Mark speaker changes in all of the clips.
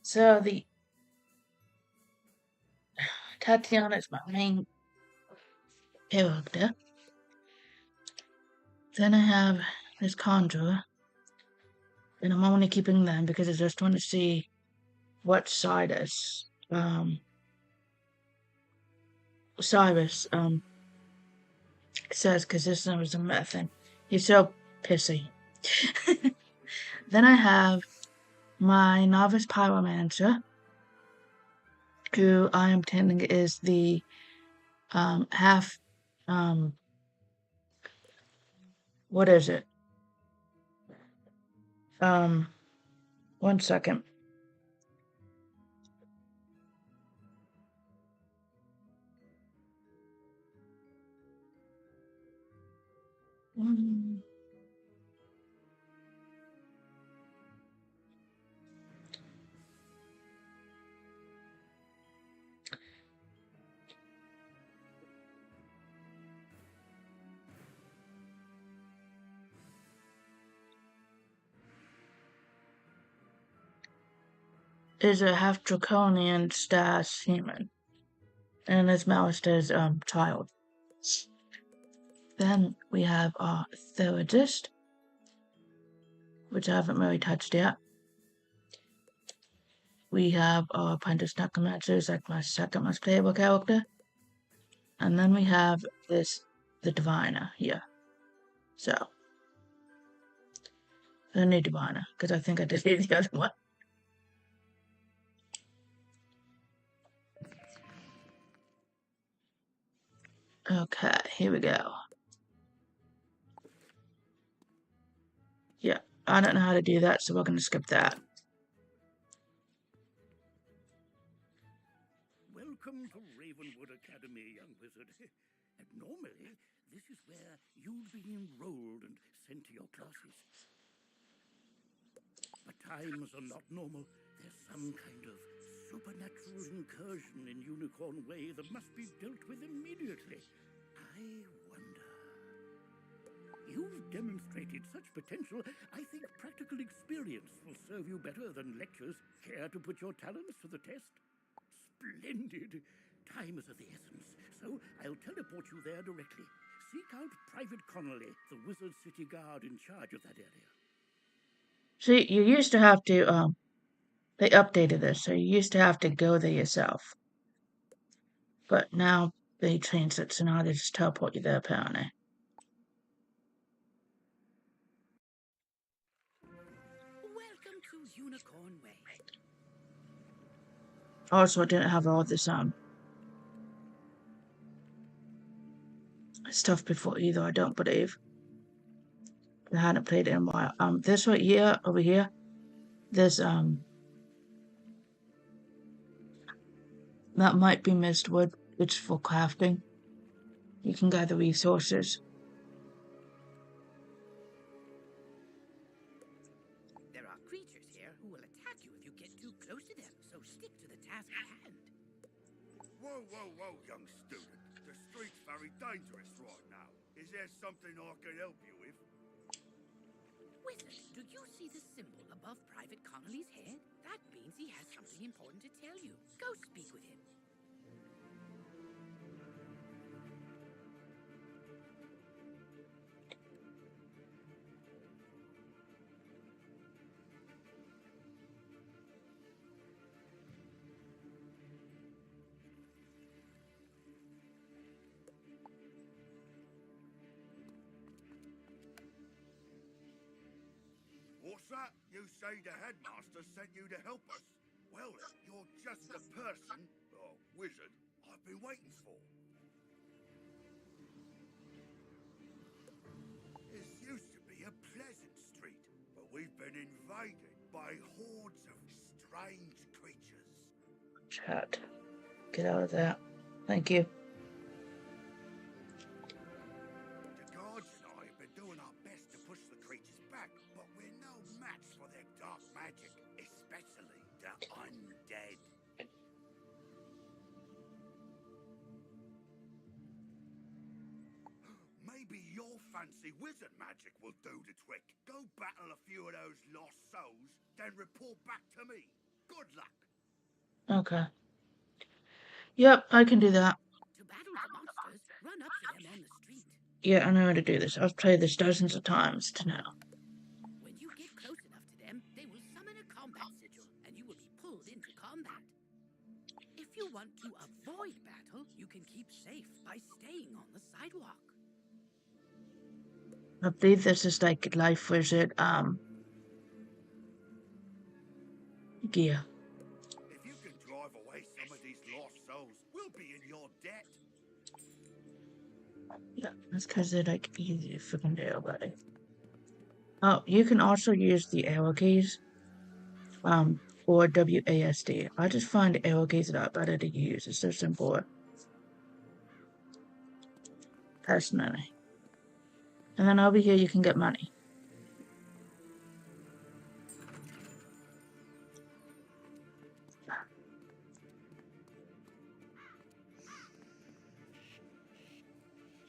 Speaker 1: So the Tatiana is my main character. Then I have this conjurer, and I'm only keeping them because I just want to see what Cyrus says, because this is a myth, and he's so pissy. Then I have my novice pyromancer, who I am pretending is the half what is it? 1 second. Is a half draconian Stas human, and is Malista's child. Then we have our Theurgist, which I haven't really touched yet. We have our Apprentice Necromancer, who's like my second most playable character. And then we have the Diviner here. So, the new Diviner, because I think I did the other one. Okay, here we go. Yeah, I don't know how to do that, so we're going to skip that.
Speaker 2: Welcome to Ravenwood Academy, young wizard. And normally, this is where you'd be enrolled and sent to your classes. But times are not normal. There's some kind of supernatural incursion in Unicorn Way that must be dealt with immediately. I wonder. You've demonstrated such potential, I think practical experience will serve you better than lectures. Care to put your talents to the test? Splendid! Time is of the essence, so I'll teleport you there directly. Seek out Private Connolly, the Wizard City Guard in charge of that area.
Speaker 1: See, you used to have to, they updated this, so you used to have to go there yourself. But now they changed it, so now they just teleport you there, apparently.
Speaker 3: Welcome to Unicorn Way.
Speaker 1: Also, I didn't have all this, stuff before either, I don't believe. I hadn't played it in a while. This right here, over here, there's, that might be Mistwood. It's for crafting. You can gather resources.
Speaker 3: There are creatures here who will attack you if you get too close to them, so stick to the task at hand.
Speaker 2: Whoa, young student. The street's very dangerous right now. Is there something I can help you with?
Speaker 3: Wizard, do you see the symbol above Private Connolly's head? That means he has something important to tell you. Go speak with him.
Speaker 2: What's that? You say the headmaster sent you to help us? Well, you're just the person, or wizard, I've been waiting for. This used to be a pleasant street, but we've been invaded by hordes of strange creatures.
Speaker 1: Chat. Get out of that. Thank you.
Speaker 2: The guards and I have been doing our best to push the creatures back, but we're no match for their dark magic, especially the undead. Maybe your fancy wizard magic will do the trick. Go battle a few of those lost souls, then report back to me. Good luck.
Speaker 1: Okay. Yep, I can do that.
Speaker 3: To battle the monsters, run up to them on the street.
Speaker 1: Yeah, I know how to do this. I've played this dozens of times to know.
Speaker 3: When you get close enough to them, they will summon a combat sigil, and you will be pulled into combat. If you want to avoid battle, you can keep safe by staying on the sidewalk.
Speaker 1: I believe this is like Life Wizard, gear.
Speaker 2: If you can drive away some of these lost souls, we'll be in your debt.
Speaker 1: Yeah, that's because they're like easy to freaking do, buddy. Oh, you can also use the arrow keys, or WASD. I just find arrow keys a lot better to use. It's so simple. Personally. And then over here you can get money.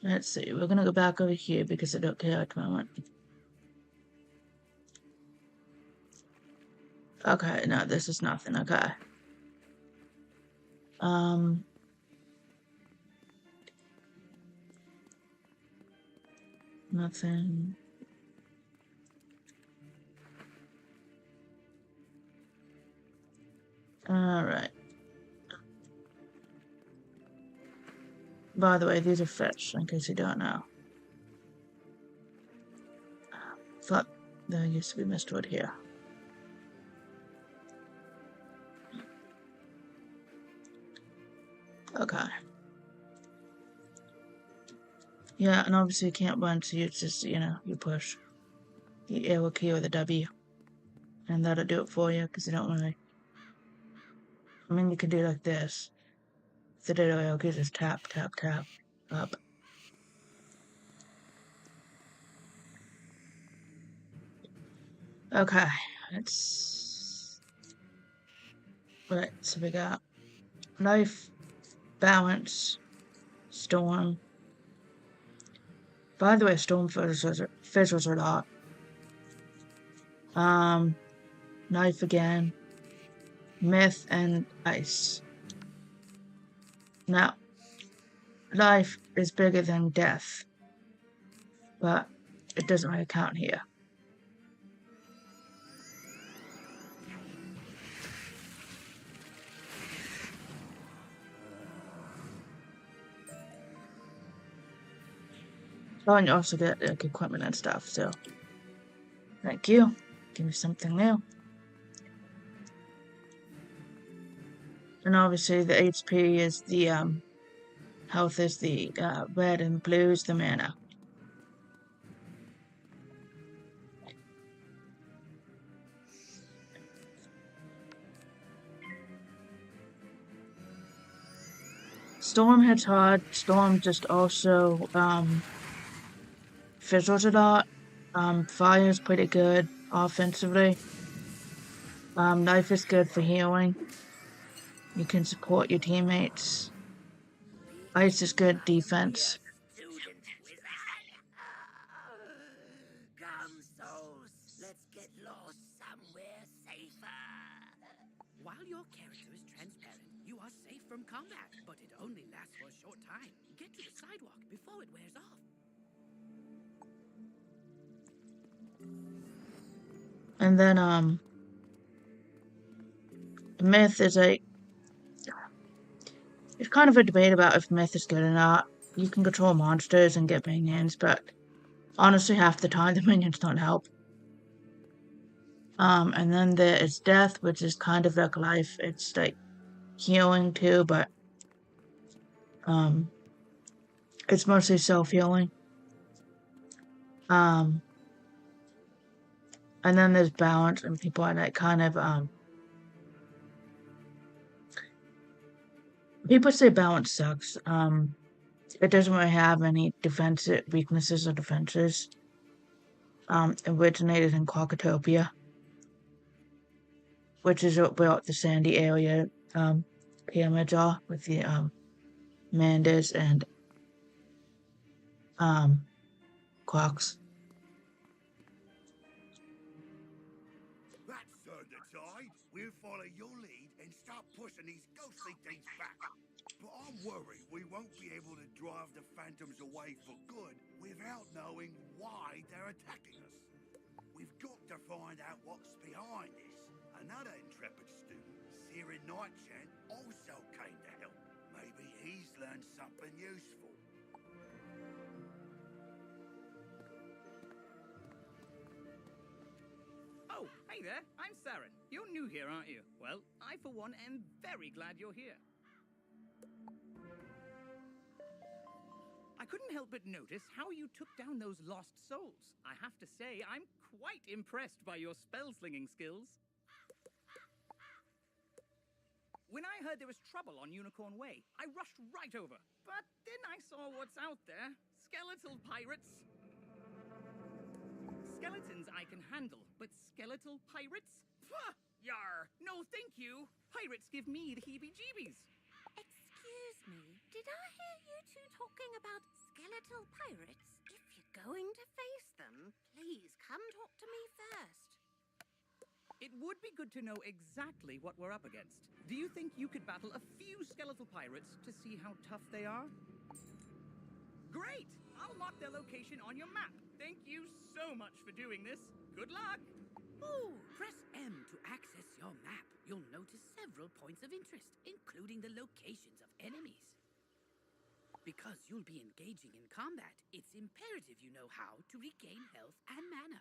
Speaker 1: Let's see, we're gonna go back over here because I don't care at the moment. Okay, no, this is nothing, okay. Nothing. Alright. By the way, these are fish, in case you don't know. Thought there used to be mistwood here. Okay. Yeah, and obviously you can't run, so you just, you push the arrow key or the W. And that'll do it for you, because you don't really... I mean, you can do it like this. The arrow key just tap, tap, tap, up. Okay, let's... Right, so we got life, balance, storm. By the way, storm fizzles a lot. Knife again. Myth and ice. Now, life is bigger than death, but it doesn't really count here. Oh, and you also get like equipment and stuff, so thank you. Give me something new. And obviously the HP is the health is the red, and blue is the mana. Storm hits hard. Storm just also fizzles a lot. Fire is pretty good offensively. Knife is good for healing. You can support your teammates. Ice is good defense.
Speaker 3: Student wizard. Come, souls. Let's get lost somewhere safer. While your character is transparent, you are safe from combat, but it only lasts for a short time. Get to the sidewalk before it wears off.
Speaker 1: And then myth is it's kind of a debate about if myth is good or not. You can control monsters and get minions, but honestly half the time the minions don't help. And then there is death, which is kind of like life. It's like healing too, but it's mostly self-healing. And then there's balance, and people are like kind of people say balance sucks. It doesn't really have any defensive weaknesses or defenses. Originated in Quackatopia, which is about the sandy area pyramids are, with the Manders and Quacks.
Speaker 2: That's turned the tide. We'll follow your lead and start pushing these ghostly things back. But I'm worried we won't be able to drive the phantoms away for good without knowing why they're attacking us. We've got to find out what's behind this. Another intrepid student, Sirin Nightchant, also came to help. Maybe he's learned something useful.
Speaker 3: Oh, hey there, I'm Saren. You're new here, aren't you? Well, I for one am very glad you're here. I couldn't help but notice how you took down those lost souls. I have to say, I'm quite impressed by your spell-slinging skills. When I heard there was trouble on Unicorn Way, I rushed right over. But then I saw what's out there. Skeletal pirates. Skeletons I can handle, but skeletal pirates? Pah! Yar! No, thank you. Pirates give me the heebie-jeebies.
Speaker 4: Excuse me, did I hear you two talking about skeletal pirates? If you're going to face them, please come talk to me first.
Speaker 3: It would be good to know exactly what we're up against. Do you think you could battle a few skeletal pirates to see how tough they are? Great! I'll mark their location on your map. Thank you so much for doing this. Good luck!
Speaker 5: Ooh, press M to access your map. You'll notice several points of interest, including the locations of enemies. Because you'll be engaging in combat, it's imperative you know how to regain health and mana.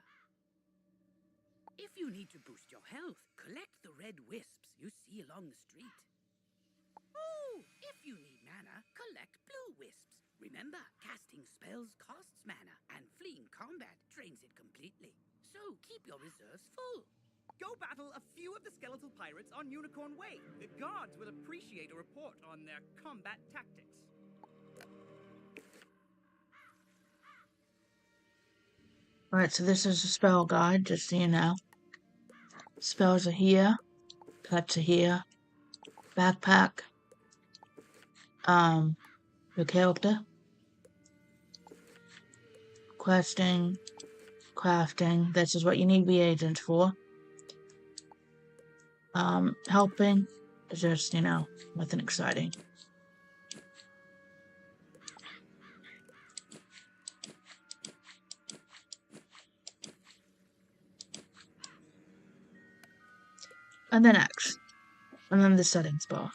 Speaker 5: If you need to boost your health, collect the red wisps you see along the street. Oh, if you need mana, collect blue wisps. Remember, casting spells costs mana, and fleeing combat drains it completely. So keep your reserves full.
Speaker 3: Go battle a few of the skeletal pirates on Unicorn Way. The guards will appreciate a report on their combat tactics.
Speaker 1: Alright, so this is a spell guide, just so you know. Spells are here. Pets are here. Backpack. Your character. Questing. Crafting. This is what you need reagents for. Helping. Just, you know, nothing exciting. And then X. And then the settings bar.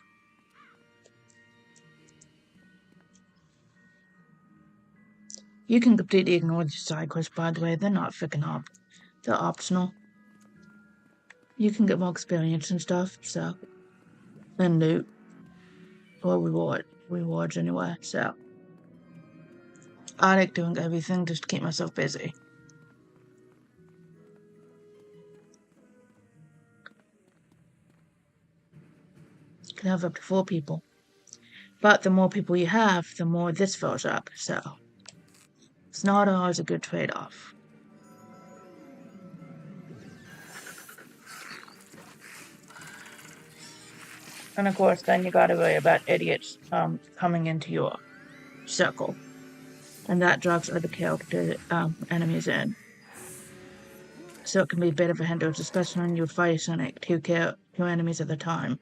Speaker 1: You can completely ignore the side quests, by the way. They're not freaking they're optional. You can get more experience and stuff, so. And loot. Or rewards anyway, so. I like doing everything just to keep myself busy. You can have up to 4 people. But the more people you have, the more this fills up, so. It's not always a good trade-off. And of course, then you gotta worry about idiots coming into your circle. And that drags other character enemies in. So it can be a bit of a hindrance, especially when you fight Sonic, two enemies at a time.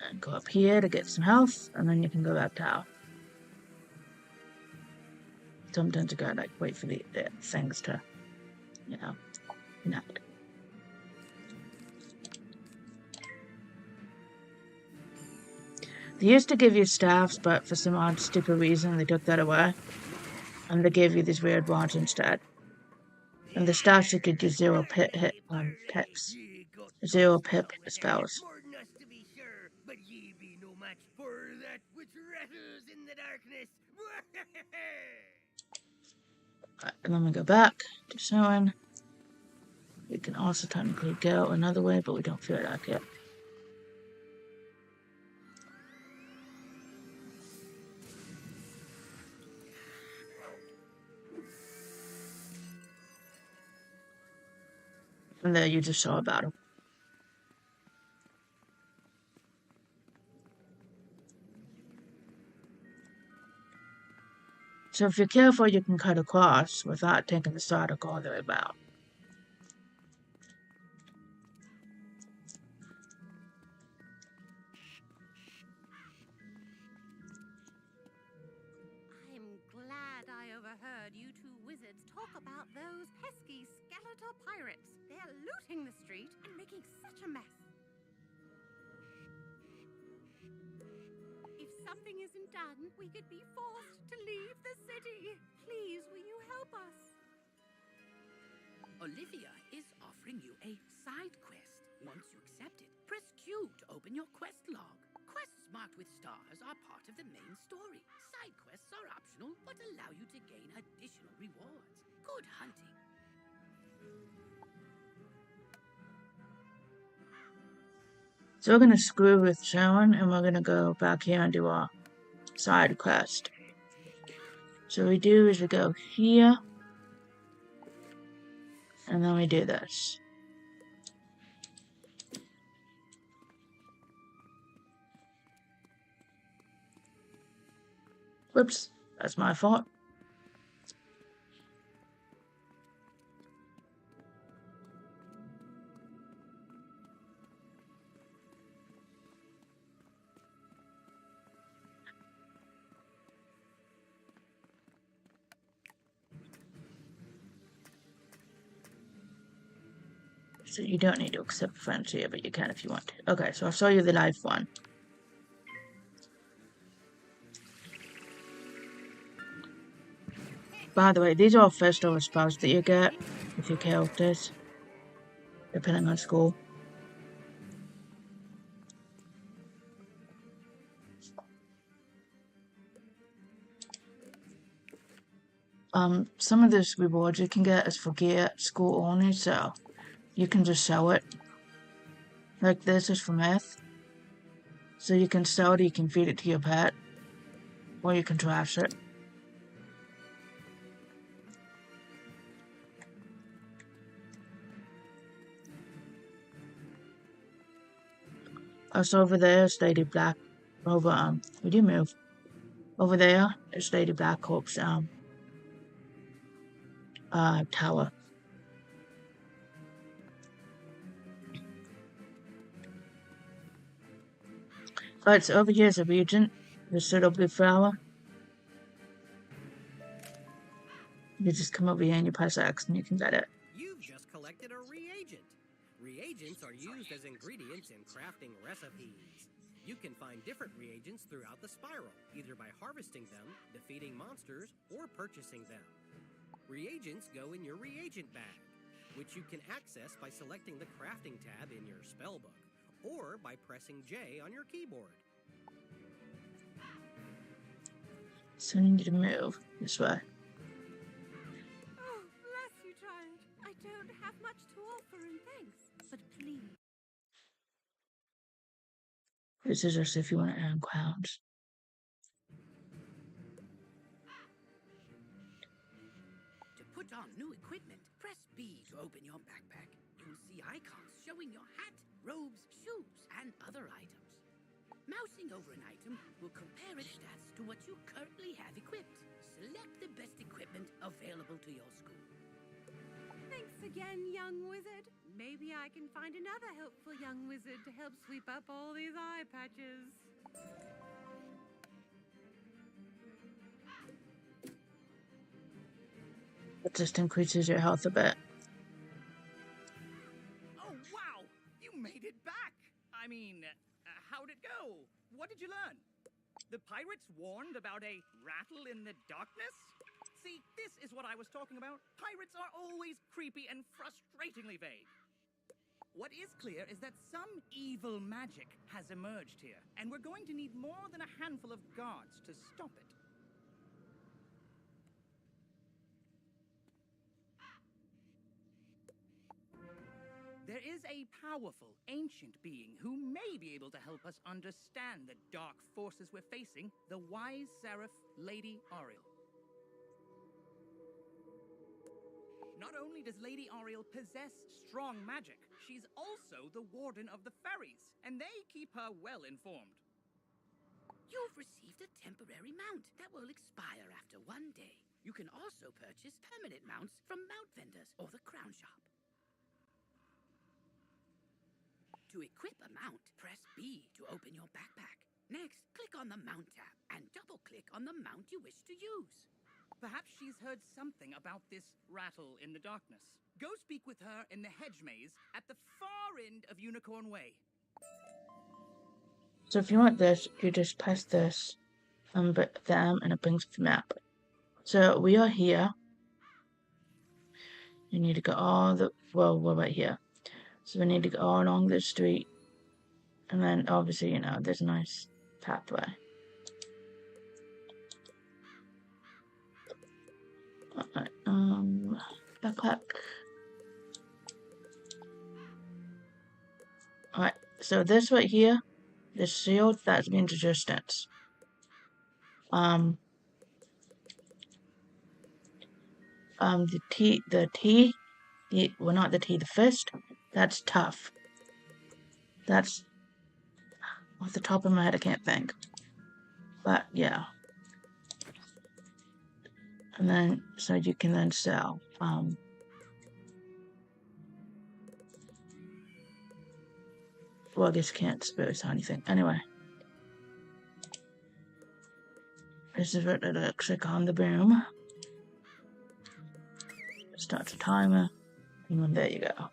Speaker 1: And go up here to get some health, and then you can go back down. Sometimes you gotta like wait for the things to, you know, connect. They used to give you staffs, but for some odd stupid reason they took that away. And they gave you these weird rods instead. And the staffs you could do 0 pips. 0 pip spells.
Speaker 5: But ye be no match for that which rattles in the darkness.
Speaker 1: Alright, let me go back to showing. We can also technically go another way, but we don't feel like it. And there you just saw a battle. So if you're careful, you can cut across without taking the Psyduck all the way back.
Speaker 4: I'm glad I overheard you two wizards talk about those pesky skeletal pirates. They're looting the street and making such a mess. If something isn't done, we could be forced to leave the city. Please, will you help us?
Speaker 5: Olivia is offering you a side quest. Once you accept it, press Q to open your quest log. Quests marked with stars are part of the main story. Side quests are optional, but allow you to gain additional rewards. Good hunting.
Speaker 1: So we're gonna screw with Sharon, and we're gonna go back here and do our side quest. So what we do is we go here, and then we do this. Whoops, that's my fault. So you don't need to accept friends here, but you can if you want to. Okay, so I'll show you the life one. By the way, these are all festival spells that you get with your characters, depending on school. Some of those rewards you can get is for gear at school only, so you can just sell it. Like this is for math. So you can sell it, you can feed it to your pet, or you can trash it. Also over there is Lady Black. Would you move? Over there is Lady Blackhope's tower. Alright, so over here is a regent, this little blue flower. You just come over here and you press X and you can get it.
Speaker 6: You've just collected a reagent. Reagents are used as ingredients in crafting recipes. You can find different reagents throughout the spiral, either by harvesting them, defeating monsters, or purchasing them. Reagents go in your reagent bag, which you can access by selecting the crafting tab in your spellbook, or by pressing J on your keyboard.
Speaker 1: So you need to move this way.
Speaker 4: Oh, bless you, child. I don't have much to offer in thanks, but please.
Speaker 1: This is just if you want to earn crowns.
Speaker 5: To put on new equipment, press B to open your backpack. You'll see icons showing your hat, robes, shoes, and other items. Mousing over an item will compare its stats to what you currently have equipped. Select the best equipment available to your school.
Speaker 4: Thanks again, young wizard. Maybe I can find another helpful young wizard to help sweep up all these eye patches.
Speaker 1: It just increases your health a bit.
Speaker 7: Oh, wow! You made it back! I mean, how'd it go? What did you learn? The pirates warned about a rattle in the darkness? See, this is what I was talking about. Pirates are always creepy and frustratingly vague. What is clear is that some evil magic has emerged here, and we're going to need more than a handful of guards to stop it. There is a powerful, ancient being who may be able to help us understand the dark forces we're facing, the wise seraph, Lady Ariel. Not only does Lady Ariel possess strong magic, she's also the warden of the fairies, and they keep her well informed.
Speaker 5: You've received a temporary mount that will expire after 1 day. You can also purchase permanent mounts from mount vendors or the crown shop. To equip a mount, press B to open your backpack. Next, click on the Mount tab and double-click on the mount you wish to use.
Speaker 7: Perhaps she's heard something about this rattle in the darkness. Go speak with her in the hedge maze at the far end of Unicorn Way.
Speaker 1: So if you want this, you just press this and it brings the map. So we are here. You need to go we're right here. So we need to go all along this street. And then obviously, you know, there's a nice pathway. Alright, backpack. Alright, so this right here, this shield, that means resistance. The fist, that's tough. That's off the top of my head, I can't think. But yeah. And then, so you can then sell. Well, I guess you can't really sell anything. Anyway. This is where to click on the boom. It starts a timer. And then there you go.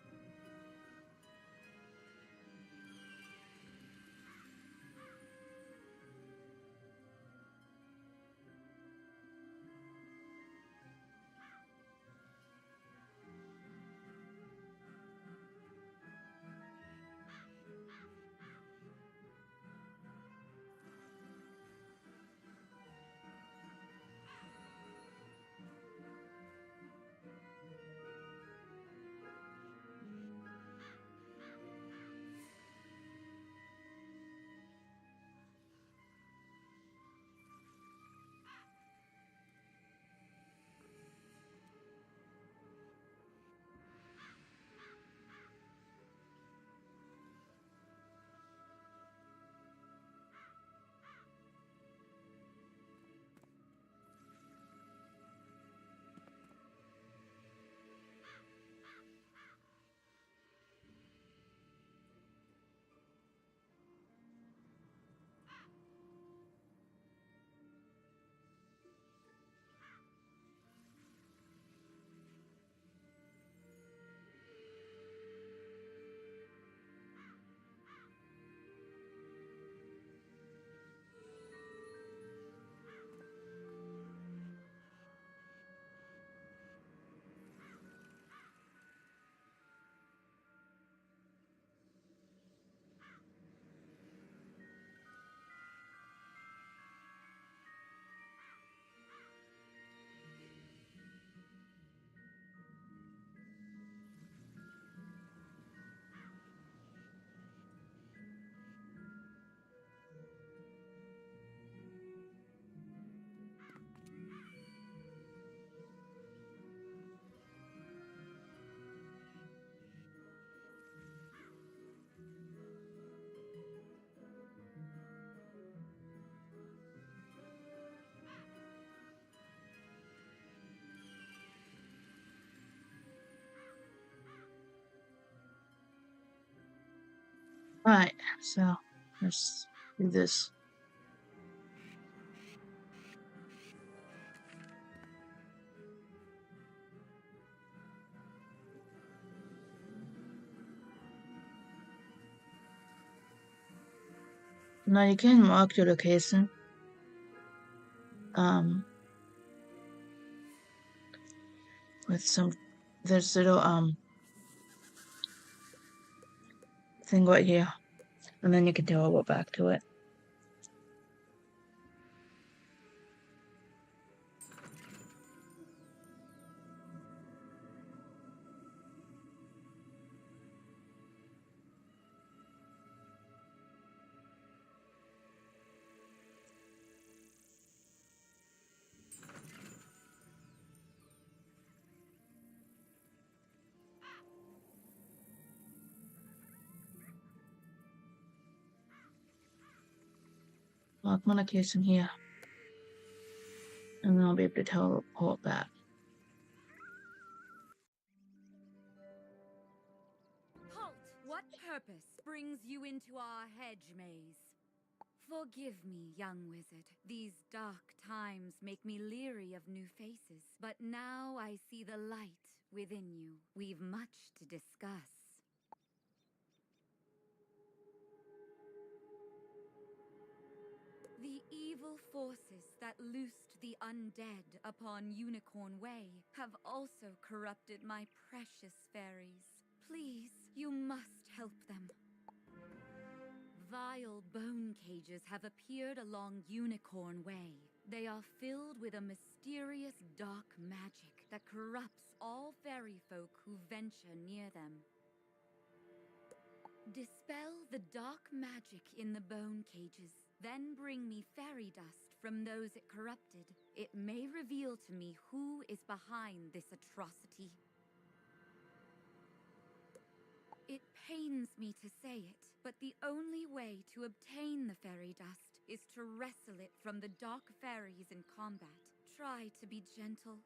Speaker 1: Alright, so let's do this. Now you can mark your location. With this little thing right here, and then you can teleport back to it. Lock Monarchs in here. And then I'll be able to teleport back.
Speaker 8: Halt! What purpose brings you into our hedge maze? Forgive me, young wizard. These dark times make me leery of new faces. But now I see the light within you. We've much to discuss. The evil forces that loosed the undead upon Unicorn Way have also corrupted my precious fairies. Please, you must help them. Vile bone cages have appeared along Unicorn Way. They are filled with a mysterious dark magic that corrupts all fairy folk who venture near them. Dispel the dark magic in the bone cages, then bring me fairy dust from those it corrupted. It may reveal to me who is behind this atrocity. It pains me to say it, but the only way to obtain the fairy dust is to wrestle it from the dark fairies in combat. Try to be gentle.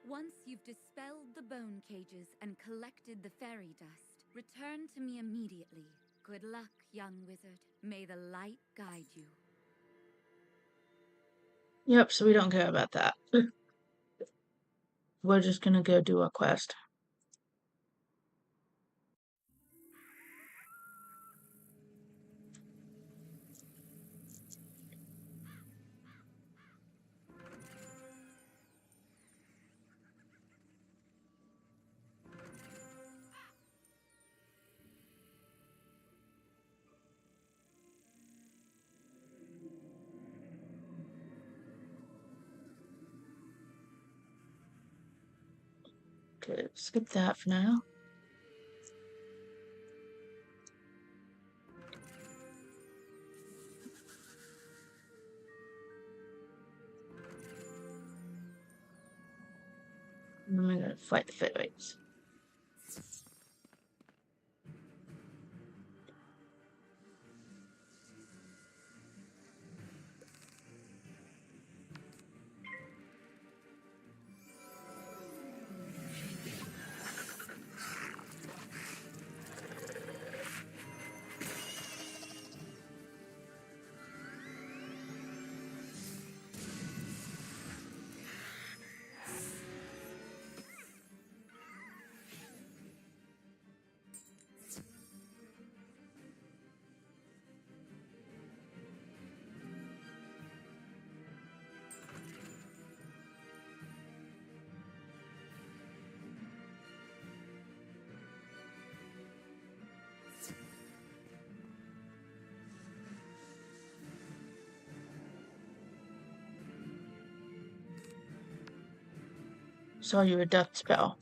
Speaker 8: Once you've dispelled the bone cages and collected the fairy dust, return to me immediately. Good luck, young wizard. May the light guide you.
Speaker 1: Yep, so we don't care about that. We're just gonna go do our quest. Okay, skip that for now. And I'm gonna fight the fairies. Saw you a death spell.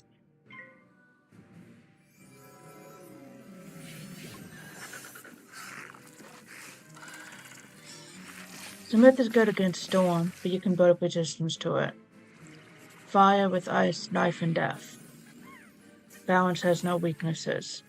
Speaker 1: The myth is good against storm, but you can build resistance to it. Fire with ice, life and death. Balance has no weaknesses.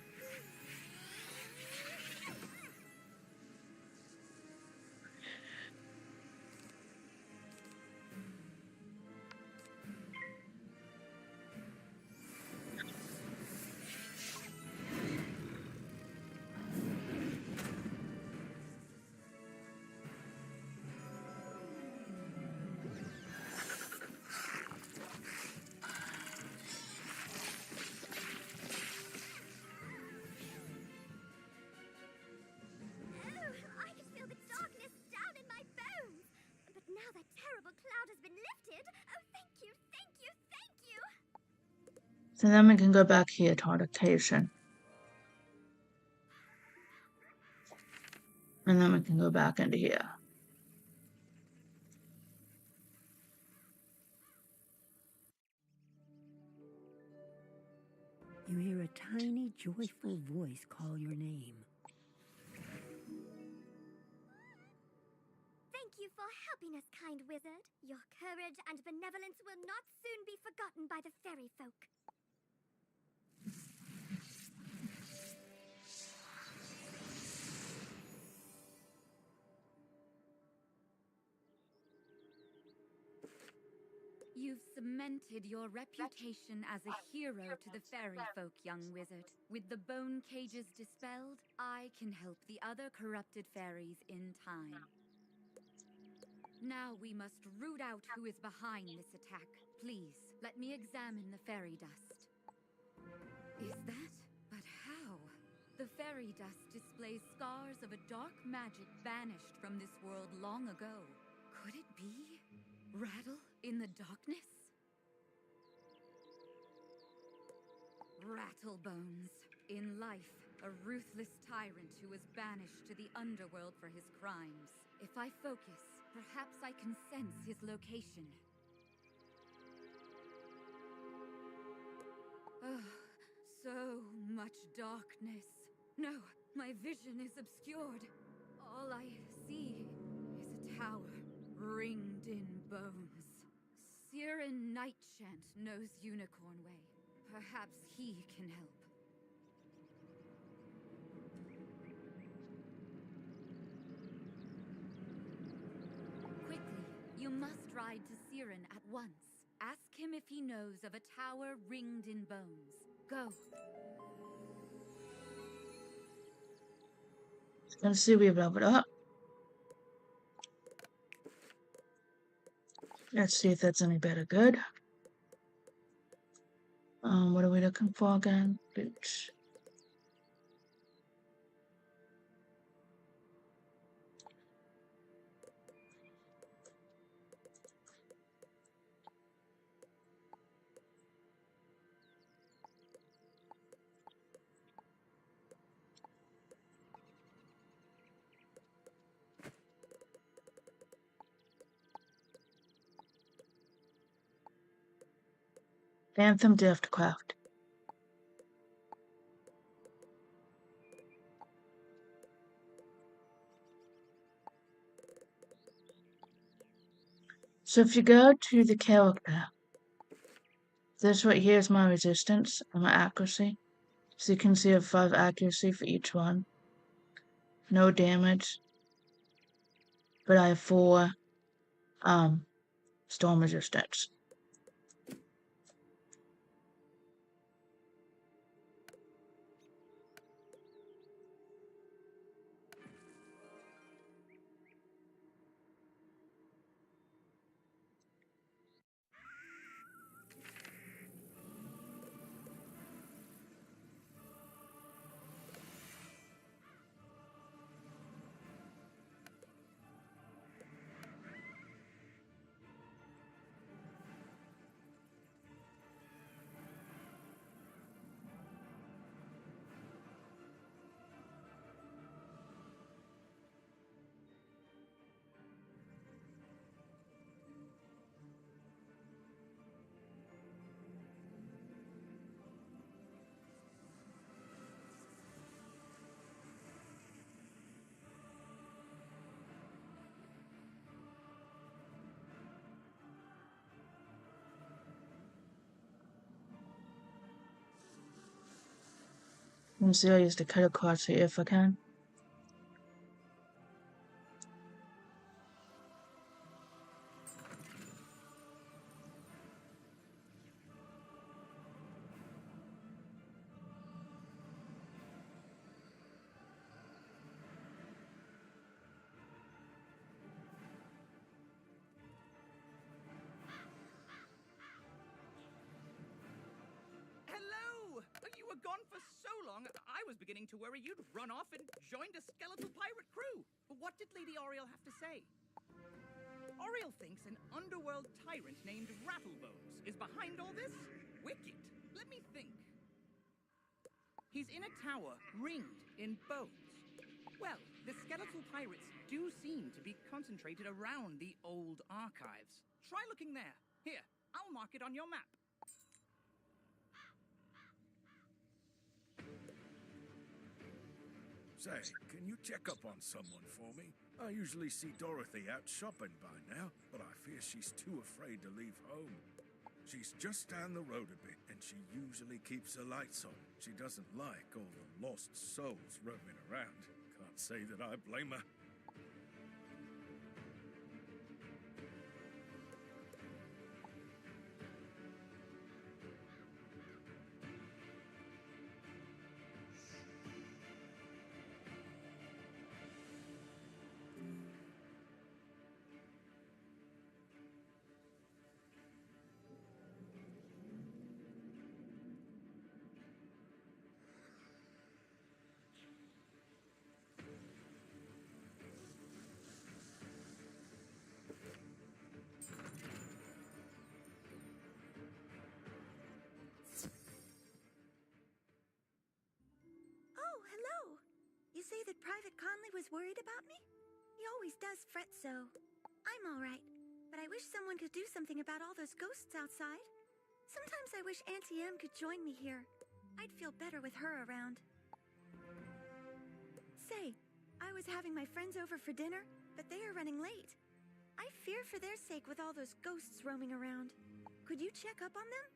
Speaker 4: I could feel the darkness down in my bones. But now that terrible cloud has been lifted, oh, thank you, thank you, thank you.
Speaker 1: So then we can go back here to our location. And then we can go back into here.
Speaker 9: You hear a tiny, joyful voice call your name.
Speaker 4: Thank you for helping us, kind wizard. Your courage and benevolence will not soon be forgotten by the fairy folk.
Speaker 8: cemented your reputation as a hero to the fairy folk, young wizard. With the bone cages dispelled, I can help the other corrupted fairies in time. Now we must root out who is behind this attack. Please, let me examine the fairy dust. Is that? But how? The fairy dust displays scars of a dark magic banished from this world long ago. Could it be? Rattle in the darkness? Rattlebones. In life, a ruthless tyrant who was banished to the underworld for his crimes. If I focus, perhaps I can sense his location. Oh, so much darkness. No, my vision is obscured. All I see is a tower ringed in bones. Siren Nightchant knows Unicorn Way. Perhaps he can help. Quickly, you must ride to Siren at once. Ask him if he knows of a tower ringed in bones. Go.
Speaker 1: Let's see, we leveled up. Let's see if that's any better. Good. What are we looking for again? Boots. Anthem Deftcraft. So if you go to the character, this right here is my resistance and my accuracy. So you can see I have 5 accuracy for each one. No damage. But I have 4 storm resistance. You can see I use the cut across here if I can.
Speaker 7: Hello! You were gone for so long, I was beginning to worry you'd run off and joined a skeletal pirate crew. What did Lady Oriel have to say? Oriel thinks an underworld tyrant named Rattlebones is behind all this? Wicked. Let me think. He's in a tower ringed in bones. Well, the skeletal pirates do seem to be concentrated around the old archives. Try looking there. Here, I'll mark it on your map.
Speaker 2: Say, can you check up on someone for me? I usually see Dorothy out shopping by now, but I fear she's too afraid to leave home. She's just down the road a bit, and she usually keeps her lights on. She doesn't like all the lost souls roaming around. Can't say that I blame her.
Speaker 10: that Private Conley was worried about me? He always does fret so. I'm all right, but I wish someone could do something about all those ghosts outside. Sometimes I wish Auntie Em could join me here. I'd feel better with her around. Say, I was having my friends over for dinner, but they are running late. I fear for their sake with all those ghosts roaming around. Could you check up on them?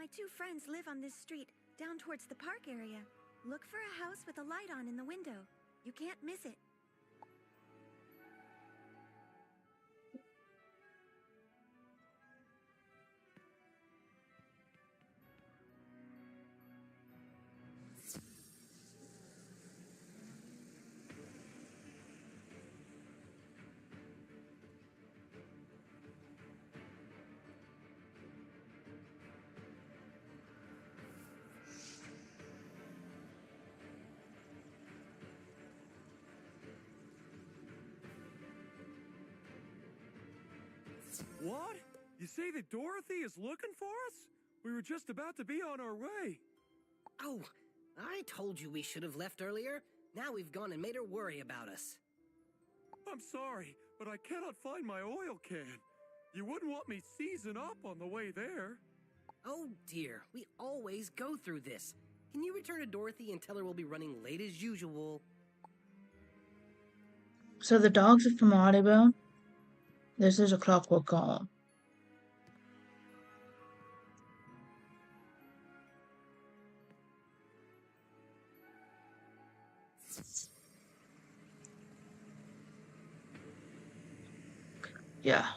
Speaker 10: My two friends live on this street, down towards the park area. Look for a house with a light on in the window. You can't miss it.
Speaker 11: What? You say that Dorothy is looking for us? We were just about to be on our way.
Speaker 6: Oh, I told you we should have left earlier. Now we've gone and made her worry about us.
Speaker 11: I'm sorry, but I cannot find my oil can. You wouldn't want me seizing up on the way there.
Speaker 6: Oh dear, we always go through this. Can you return to Dorothy and tell her we'll be running late as usual?
Speaker 1: So the dogs are from Audubon. This is a Clockwork Home. Yeah.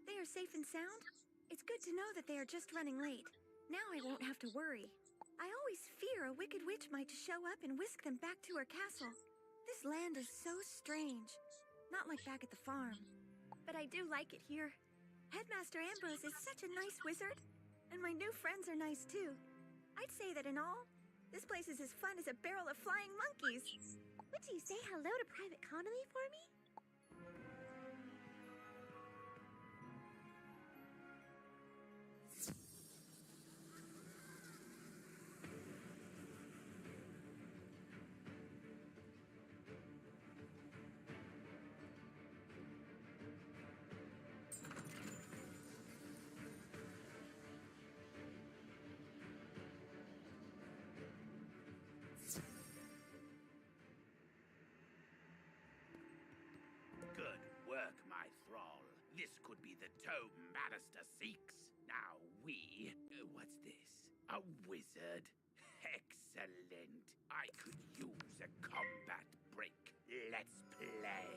Speaker 10: They are safe and sound? It's good to know that they are just running late. Now I won't have to worry. I always fear a wicked witch might show up and whisk them back to her castle. This land is so strange. Not like back at the farm. But I do like it here. Headmaster Ambrose is such a nice wizard. And my new friends are nice too. I'd say that in all, this place is as fun as a barrel of flying monkeys.
Speaker 4: Would you say hello to Private Conley for me?
Speaker 2: Good work, my thrall. This could be the tome Bannister seeks. Now what's this? A wizard? Excellent. I could use a combat break. Let's play.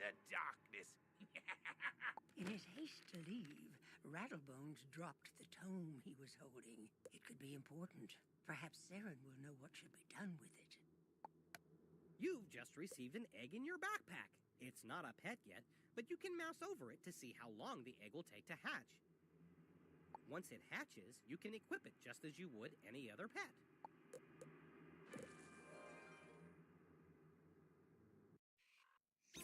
Speaker 2: the darkness.
Speaker 9: In his haste to leave, Rattlebones dropped the tome he was holding. It could be important. Perhaps Saren will know what should be done with it.
Speaker 6: You've just received an egg in your backpack. It's not a pet yet, but you can mouse over it to see how long the egg will take to hatch. Once it hatches, you can equip it just as you would any other pet.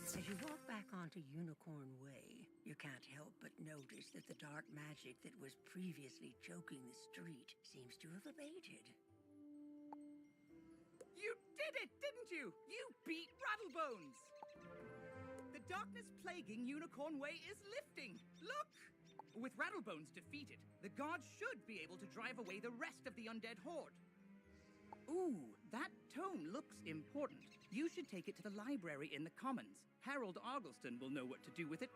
Speaker 9: As you walk back onto Unicorn Way, you can't help but notice that the dark magic that was previously choking the street seems to have abated.
Speaker 7: You did it, didn't you? You beat Rattlebones! The darkness plaguing Unicorn Way is lifting. Look! With Rattlebones defeated, the guards should be able to drive away the rest of the undead horde. Ooh, that tome looks important. You should take it to the library in the Commons. Harold Argleston will know what to do with it.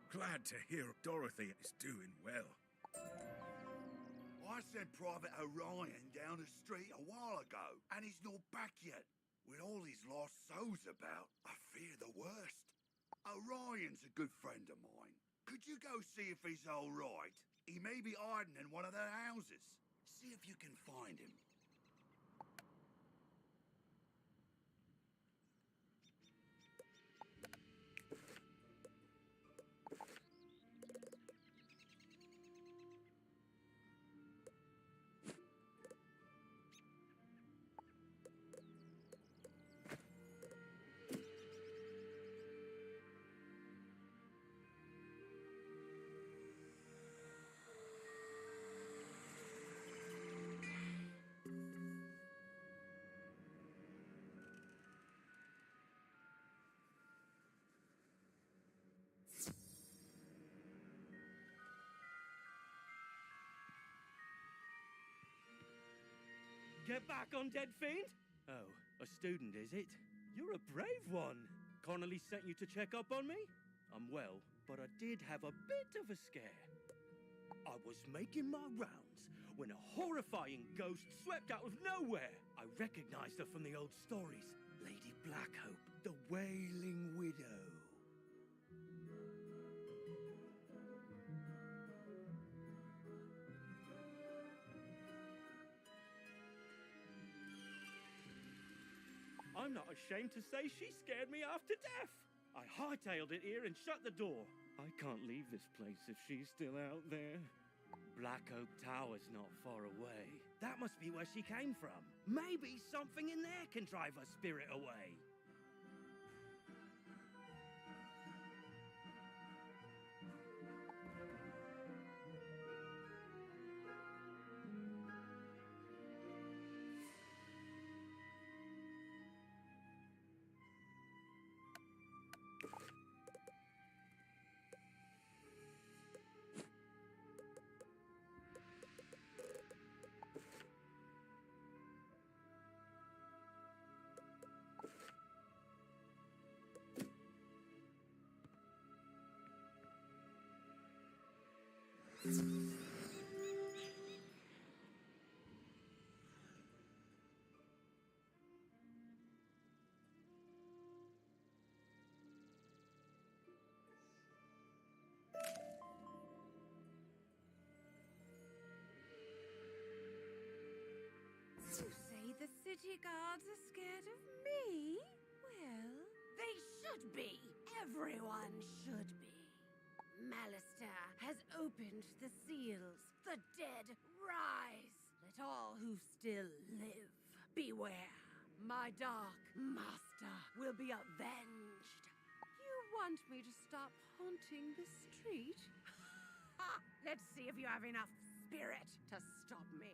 Speaker 2: Glad to hear Dorothy is doing well.
Speaker 12: I sent Private Orion down the street a while ago, and he's not back yet. With all these lost souls about, I fear the worst. Orion's a good friend of mine. Could you go see if he's all right? He may be hiding in one of their houses. See if you can find him.
Speaker 13: Get back, undead fiend! Oh, a student, is it? You're a brave one. Connolly sent you to check up on me? I'm well, but I did have a bit of a scare. I was making my rounds when a horrifying ghost swept out of nowhere. I recognized her from the old stories. Lady Blackhope, the Wailing Widow. I'm not ashamed to say she scared me half to death. I hightailed it here and shut the door. I can't leave this place if she's still out there. Black Oak Tower's not far away. That must be where she came from. Maybe something in there can drive her spirit away.
Speaker 4: You say the city guards are scared of me? Well, they should be. Everyone should be. Malistaire has opened the seals. The dead rise. Let all who still live beware. My dark master will be avenged. You want me to stop haunting the street? Ha! Let's see if you have enough spirit to stop me.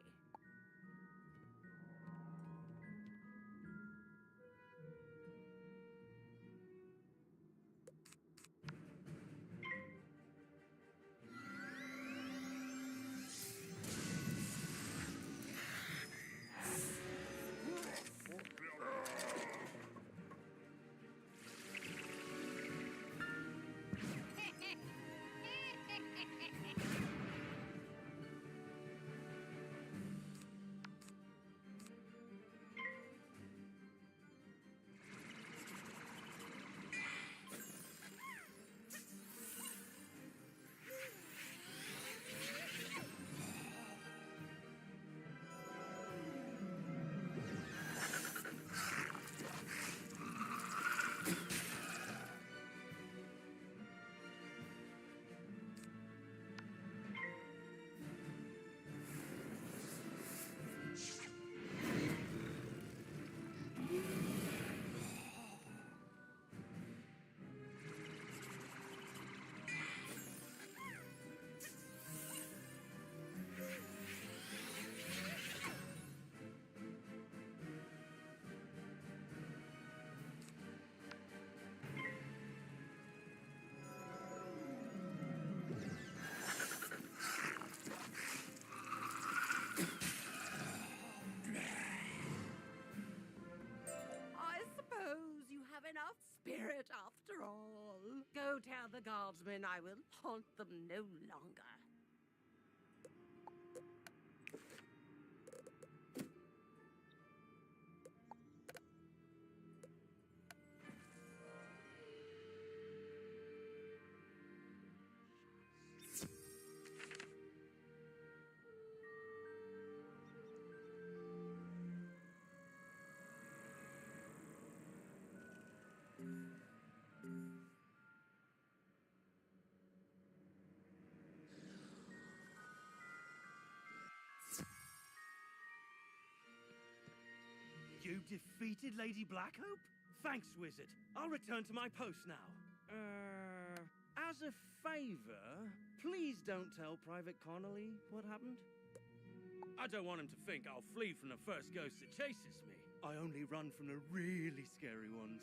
Speaker 3: Go tell the guardsmen I will haunt them no longer.
Speaker 13: You defeated Lady Blackhope? Thanks, wizard. I'll return to my post now. As a favor, please don't tell Private Connolly what happened. I don't want him to think I'll flee from the first ghost that chases me. I only run from the really scary ones.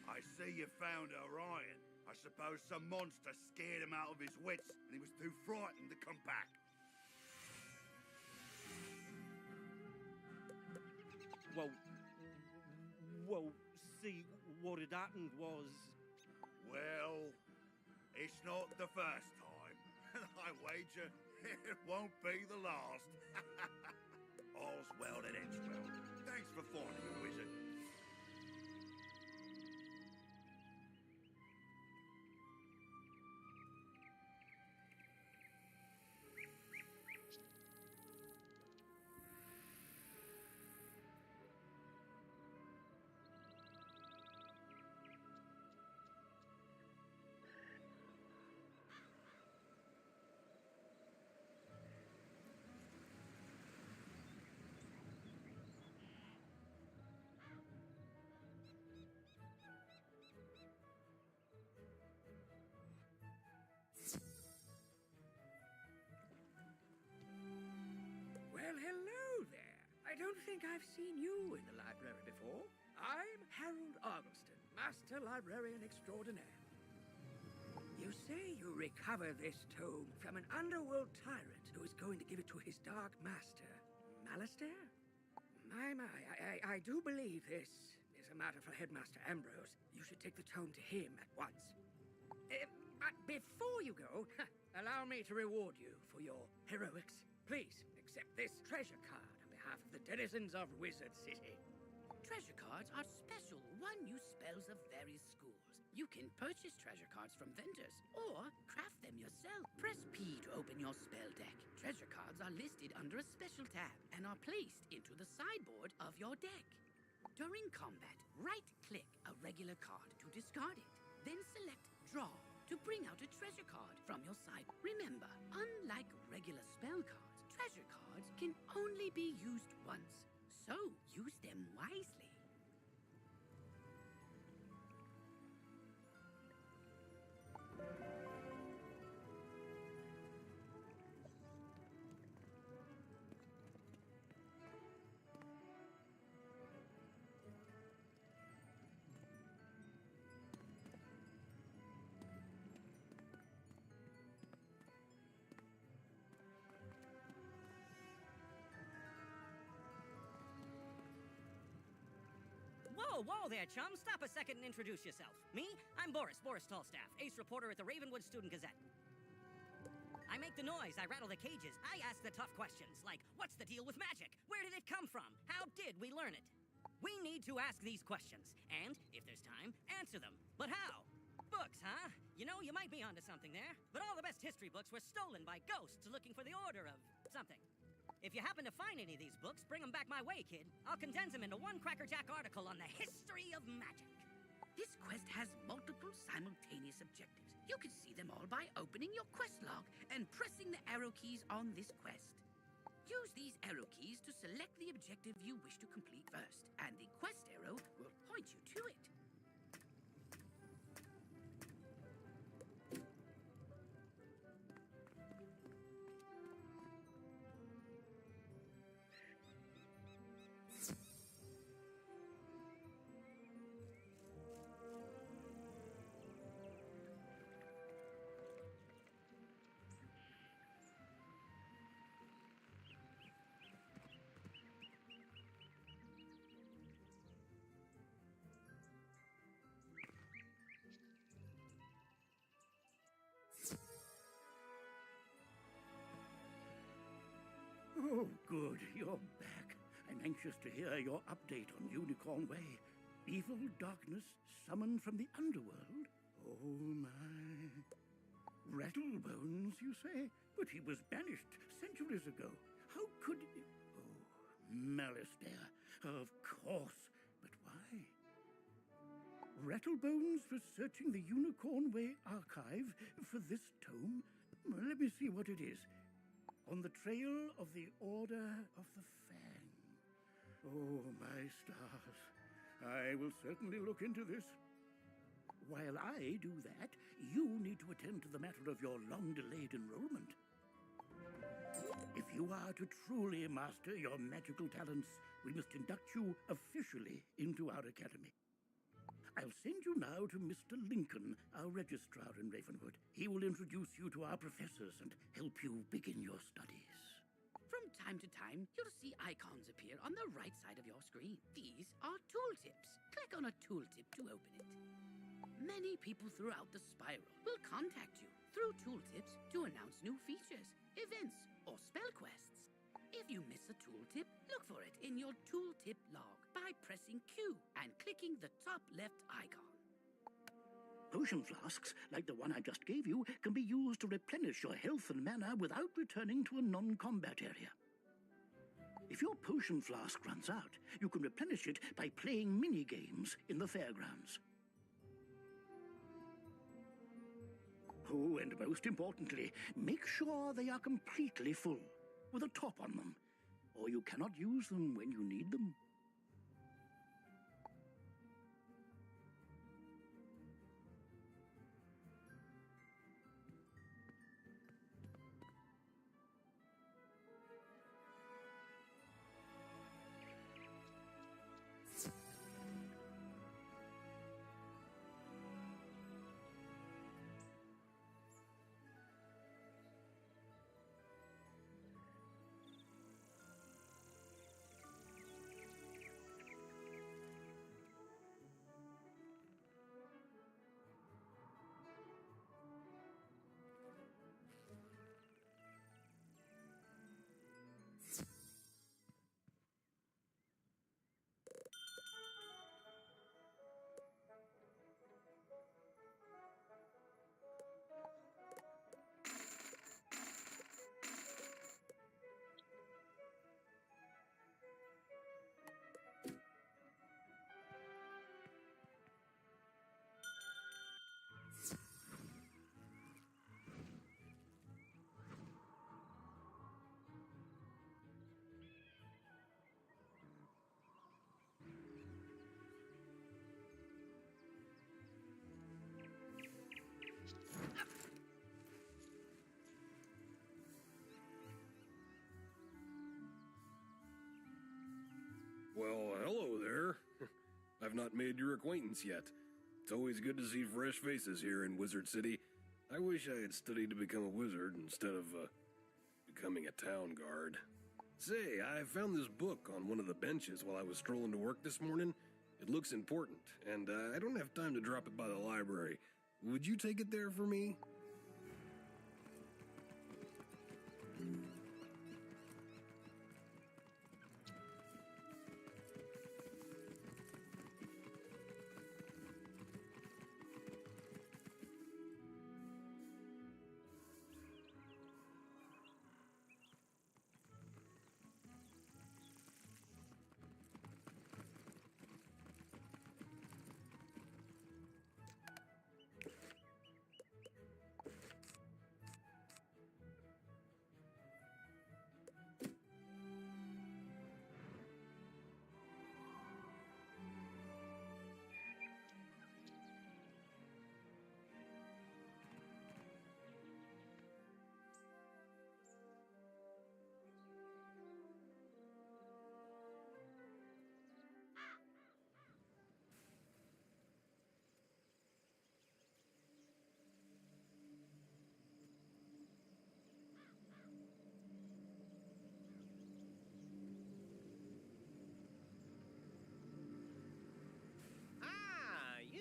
Speaker 12: I see you found Orion. I suppose some monster scared him out of his wits and he was too frightened to come back.
Speaker 13: Well, see, what had happened was...
Speaker 12: Well, it's not the first time. I wager it won't be the last. All's well that ends well. Thanks for finding me, wizard.
Speaker 9: Well, hello there. I don't think I've seen you in the library before. I'm Harold Argylston, Master Librarian Extraordinaire. You say you recover this tome from an underworld tyrant who is going to give it to his dark master, Malistaire? My, I do believe this is a matter for Headmaster Ambrose. You should take the tome to him at once. But before you go, allow me to reward you for your heroics. Please, accept this treasure card on behalf of the denizens of Wizard City.
Speaker 3: Treasure cards are special one-use spells of various schools. You can purchase treasure cards from vendors or craft them yourself. Press P to open your spell deck. Treasure cards are listed under a special tab and are placed into the sideboard of your deck. During combat, right-click a regular card to discard it. Then select Draw to bring out a treasure card from your side. Remember, unlike regular spell cards, treasure cards can only be used once, so use them wisely.
Speaker 14: Whoa there, chum. Stop a second and introduce yourself. Me? I'm Boris Tallstaff, ace reporter at the Ravenwood Student Gazette. I make the noise, I rattle the cages, I ask the tough questions, like, what's the deal with magic? Where did it come from? How did we learn it? We need to ask these questions, and, if there's time, answer them. But how? Books, huh? You know, you might be onto something there, but all the best history books were stolen by ghosts looking for the order of something. If you happen to find any of these books, bring them back my way, kid. I'll condense them into one crackerjack article on the history of magic.
Speaker 3: This quest has multiple simultaneous objectives. You can see them all by opening your quest log and pressing the arrow keys on this quest. Use these arrow keys to select the objective you wish to complete first, and the quest arrow will point you to it.
Speaker 2: Oh, good. You're back. I'm anxious to hear your update on Unicorn Way. Evil darkness summoned from the underworld? Oh, my. Rattlebones, you say? But he was banished centuries ago. How could he? Oh, Malistaire. Of course. But why? Rattlebones was searching the Unicorn Way archive for this tome. Well, let me see what it is. On the trail of the Order of the Fang. Oh, my stars. I will certainly look into this. While I do that, you need to attend to the matter of your long-delayed enrollment. If you are to truly master your magical talents, we must induct you officially into our academy. I'll send you now to Mr. Lincoln, our registrar in Ravenwood. He will introduce you to our professors and help you begin your studies.
Speaker 5: From time to time, you'll see icons appear on the right side of your screen. These are tooltips. Click on a tooltip to open it. Many people throughout the Spiral will contact you through tooltips to announce new features, events, or spell quests. If you miss a tooltip, look for it in your tooltip log by pressing Q and clicking the top left icon.
Speaker 2: Potion flasks, like the one I just gave you, can be used to replenish your health and mana without returning to a non-combat area. If your potion flask runs out, you can replenish it by playing mini-games in the fairgrounds. Oh, and most importantly, make sure they are completely full, with a top on them, or you cannot use them when you need them.
Speaker 11: Well, hello there. I've not made your acquaintance yet. It's always good to see fresh faces here in Wizard City. I wish I had studied to become a wizard instead of, becoming a town guard. Say, I found this book on one of the benches while I was strolling to work this morning. It looks important, and I don't have time to drop it by the library. Would you take it there for me?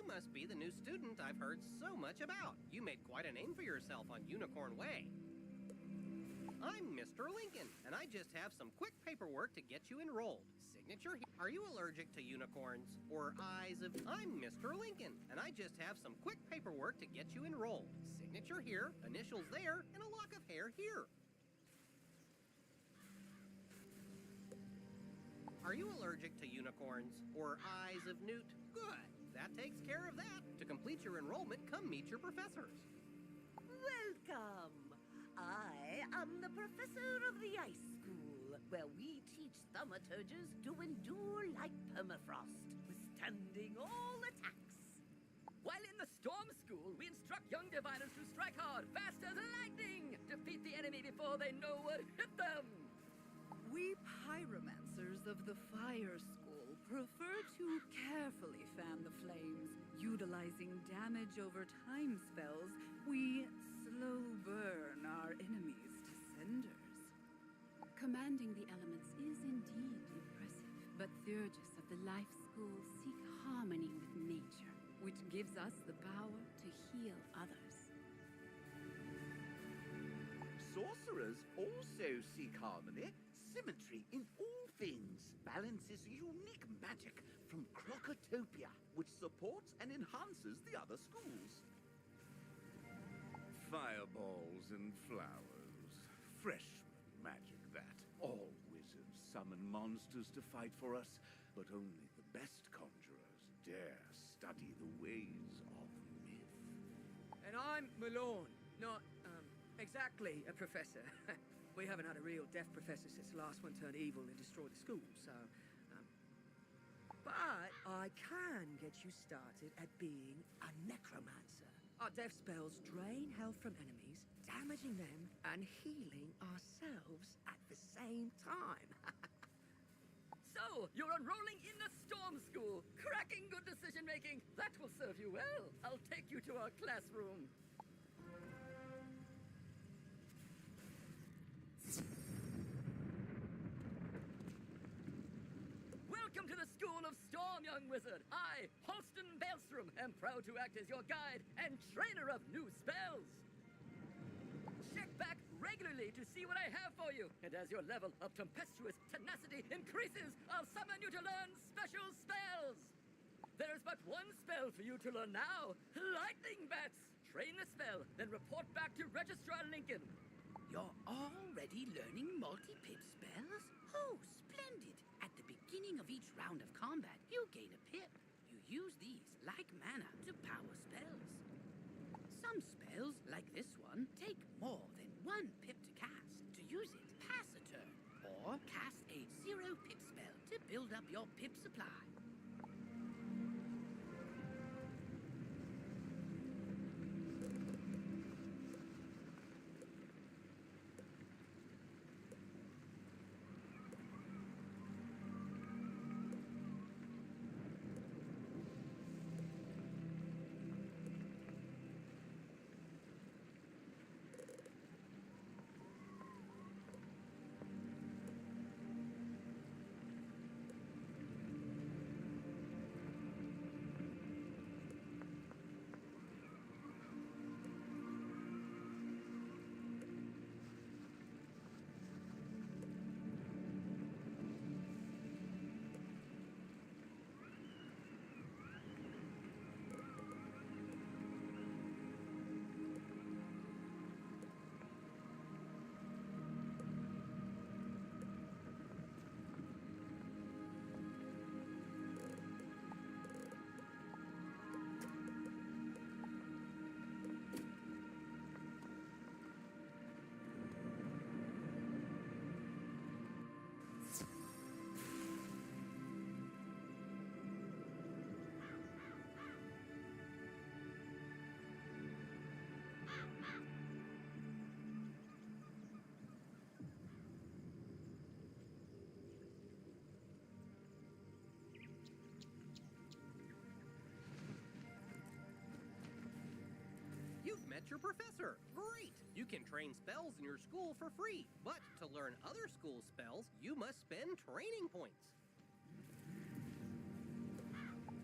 Speaker 6: Must be the new student I've heard so much about. You made quite a name for yourself on Unicorn Way. I'm Mr. Lincoln, and I just have some quick paperwork to get you enrolled. Signature here. Are you allergic to unicorns or eyes of... I'm Mr. Lincoln, and I just have some quick paperwork to get you enrolled. Signature here, initials there, and a lock of hair here. Are you allergic to unicorns or eyes of newt? Good. That takes care of that. To complete your enrollment, come meet your professors.
Speaker 15: Welcome. I am the professor of the Ice School, where we teach thaumaturges to endure like permafrost, withstanding all attacks.
Speaker 3: While in the Storm School, we instruct young diviners to strike hard, fast as lightning, defeat the enemy before they know what hit them.
Speaker 5: We pyromancers of the Fire School prefer to carefully fan the flames. Utilizing damage over time spells, we slow burn our enemies to cinders. Commanding the elements is indeed impressive, but Theurgis of the Life School seek harmony with nature, which gives us the power to heal others.
Speaker 12: Sorcerers also seek harmony, symmetry in all things. Balance is unique magic from Crocotopia, which supports and enhances the other schools.
Speaker 16: Fireballs and flowers. Fresh magic, that. All wizards summon monsters to fight for us, but only the best conjurers dare study the ways of myth.
Speaker 9: And I'm Malone, not, exactly a professor. We haven't had a real deaf professor since the last one turned evil and destroyed the school, so... But I can get you started at being a necromancer. Our death spells drain health from enemies, damaging them and healing ourselves at the same time.
Speaker 3: So, you're enrolling in the Storm School. Cracking good decision-making. That will serve you well. I'll take you to our classroom. Welcome to the School of Storm, young wizard. I, Halston Baelstrom, am proud to act as your guide and trainer of new spells. Check back regularly to see what I have for you. And as your level of tempestuous tenacity increases, I'll summon you to learn special spells. There is but one spell for you to learn now, Lightning Bats. Train the spell, then report back to Registrar Lincoln.
Speaker 5: You're already learning multi-pip spells? Oh, splendid! At the beginning of each round of combat, you gain a pip. You use these, like mana, to power spells. Some spells, like this one, take more than 1 pip to cast. To use it, pass a turn. Or cast a 0 pip spell to build up your pip supply.
Speaker 6: You've met your professor. Great! You can train spells in your school for free. But to learn other school spells, you must spend training points.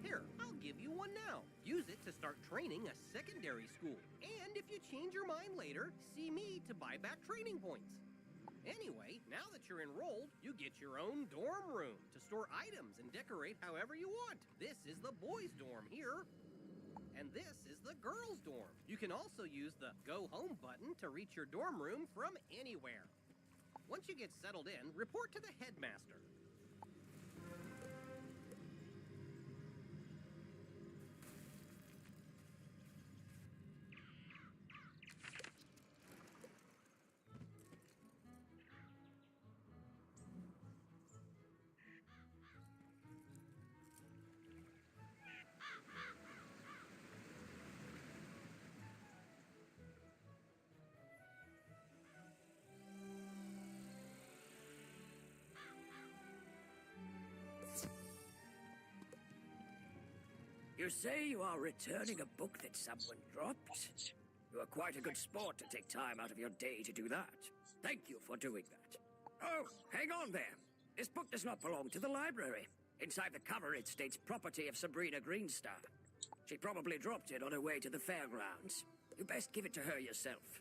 Speaker 6: Here, I'll give you one now. Use it to start training a secondary school. And if you change your mind later, see me to buy back training points. Anyway, now that you're enrolled, you get your own dorm room to store items and decorate however you want. This is the boys' dorm here, and this is the girls' dorm. You can also use the Go Home button to reach your dorm room from anywhere. Once you get settled in, report to the headmaster.
Speaker 9: You say you are returning a book that someone dropped? You are quite a good sport to take time out of your day to do that. Thank you for doing that. Oh, hang on there. This book does not belong to the library. Inside the cover it states property of Sabrina Greenstar. She probably dropped it on her way to the fairgrounds. You best give it to her yourself.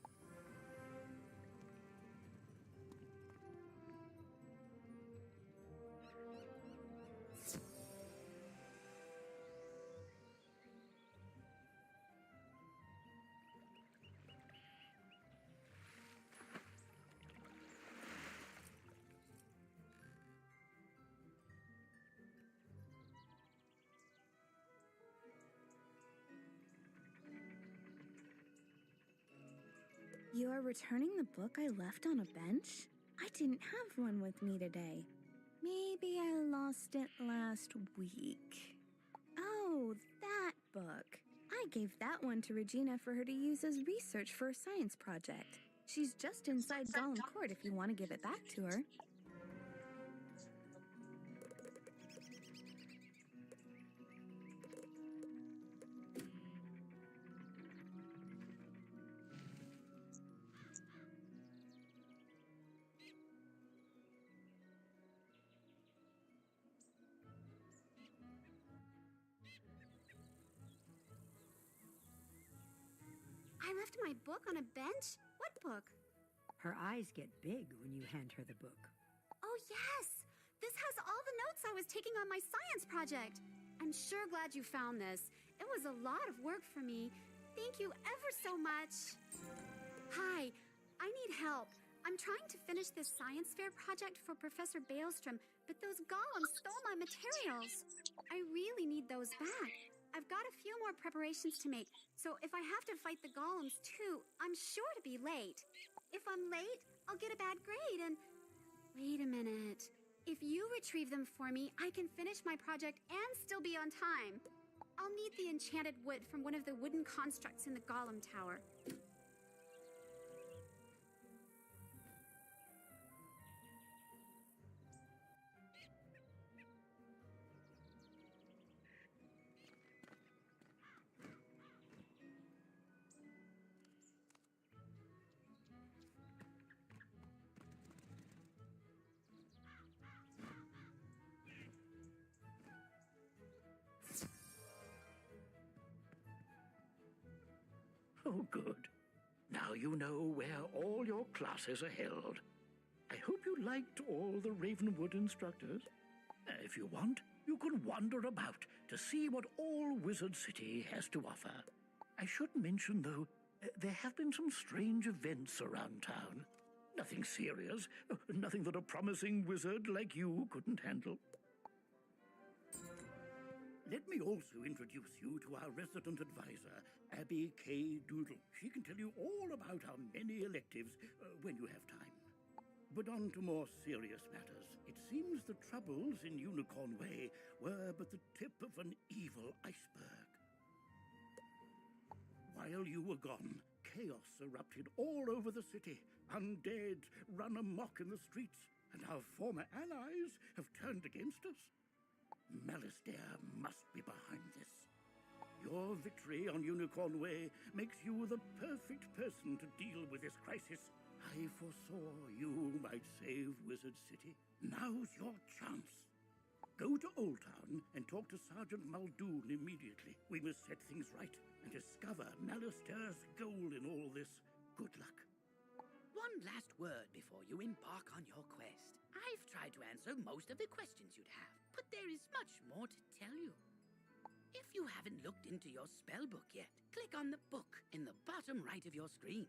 Speaker 17: You are returning the book I left on a bench? I didn't have one with me today. Maybe I lost it last week. Oh, that book. I gave that one to Regina for her to use as research for a science project. She's just inside Gollum Court if you want to give it back to her.
Speaker 10: I left my book on a bench? What book?
Speaker 18: Her eyes get big when you hand her the book.
Speaker 10: Oh, yes! This has all the notes I was taking on my science project. I'm sure glad you found this. It was a lot of work for me. Thank you ever so much. Hi, I need help. I'm trying to finish this science fair project for Professor Baelstrom, but those golems stole my materials. I really need those back. I've got a few more preparations to make, so if I have to fight the golems too, I'm sure to be late. If I'm late, I'll get a bad grade and... Wait a minute. If you retrieve them for me, I can finish my project and still be on time. I'll need the enchanted wood from one of the wooden constructs in the Golem Tower.
Speaker 9: Oh, good. Now you know where all your classes are held. I hope you liked all the Ravenwood instructors. If you want, you can wander about to see what all Wizard City has to offer. I should mention, though, there have been some strange events around town. Nothing serious, nothing that a promising wizard like you couldn't handle.
Speaker 2: Let me also introduce you to our resident advisor, Abby K. Doodle. She can tell you all about our many electives when you have time. But on to more serious matters. It seems the troubles in Unicorn Way were but the tip of an evil iceberg. While you were gone, chaos erupted all over the city. Undead run amok in the streets, and our former allies have turned against us. Malistaire must be behind this. Your victory on Unicorn Way makes you the perfect person to deal with this crisis. I foresaw you might save Wizard City. Now's your chance. Go to Old Town and talk to Sergeant Muldoon immediately. We must set things right and discover Malistaire's goal in all this. Good luck.
Speaker 5: One last word before you embark on your quest. I've tried to answer most of the questions you'd have, but there is much more to tell you. If you haven't looked into your spellbook yet, click on the book in the bottom right of your screen.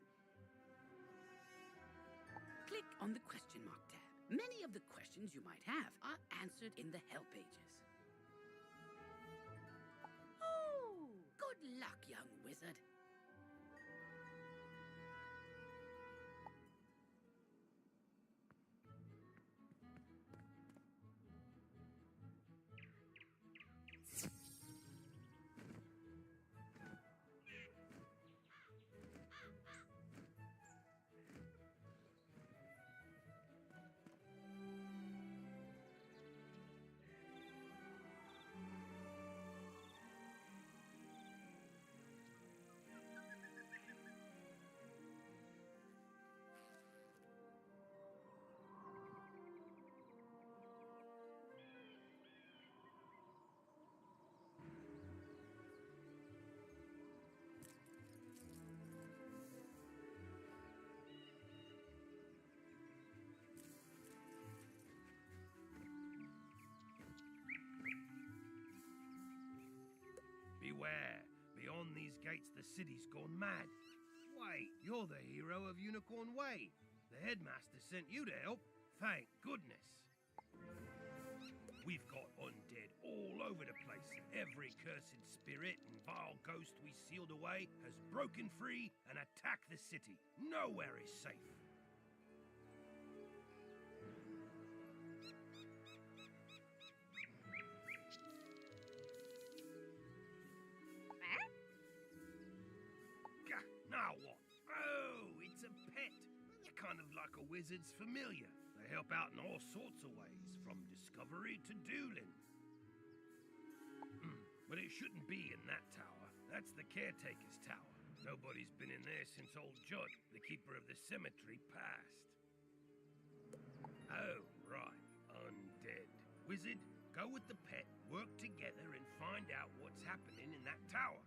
Speaker 5: Click on the question mark tab. Many of the questions you might have are answered in the help pages. Oh, good luck, young wizard.
Speaker 19: Beware. Beyond these gates, the city's gone mad. Wait, you're the hero of Unicorn Way. The headmaster sent you to help. Thank goodness. We've got undead all over the place. Every cursed spirit and vile ghost we sealed away has broken free and attacked the city. Nowhere is safe. Now what? Oh, it's a pet. They're kind of like a wizard's familiar. They help out in all sorts of ways, from discovery to dueling. But it shouldn't be in that tower. That's the caretaker's tower. Nobody's been in there since old Judd, the keeper of the cemetery, passed. Oh, right. Undead. Wizard, go with the pet, work together, and find out what's happening in that tower.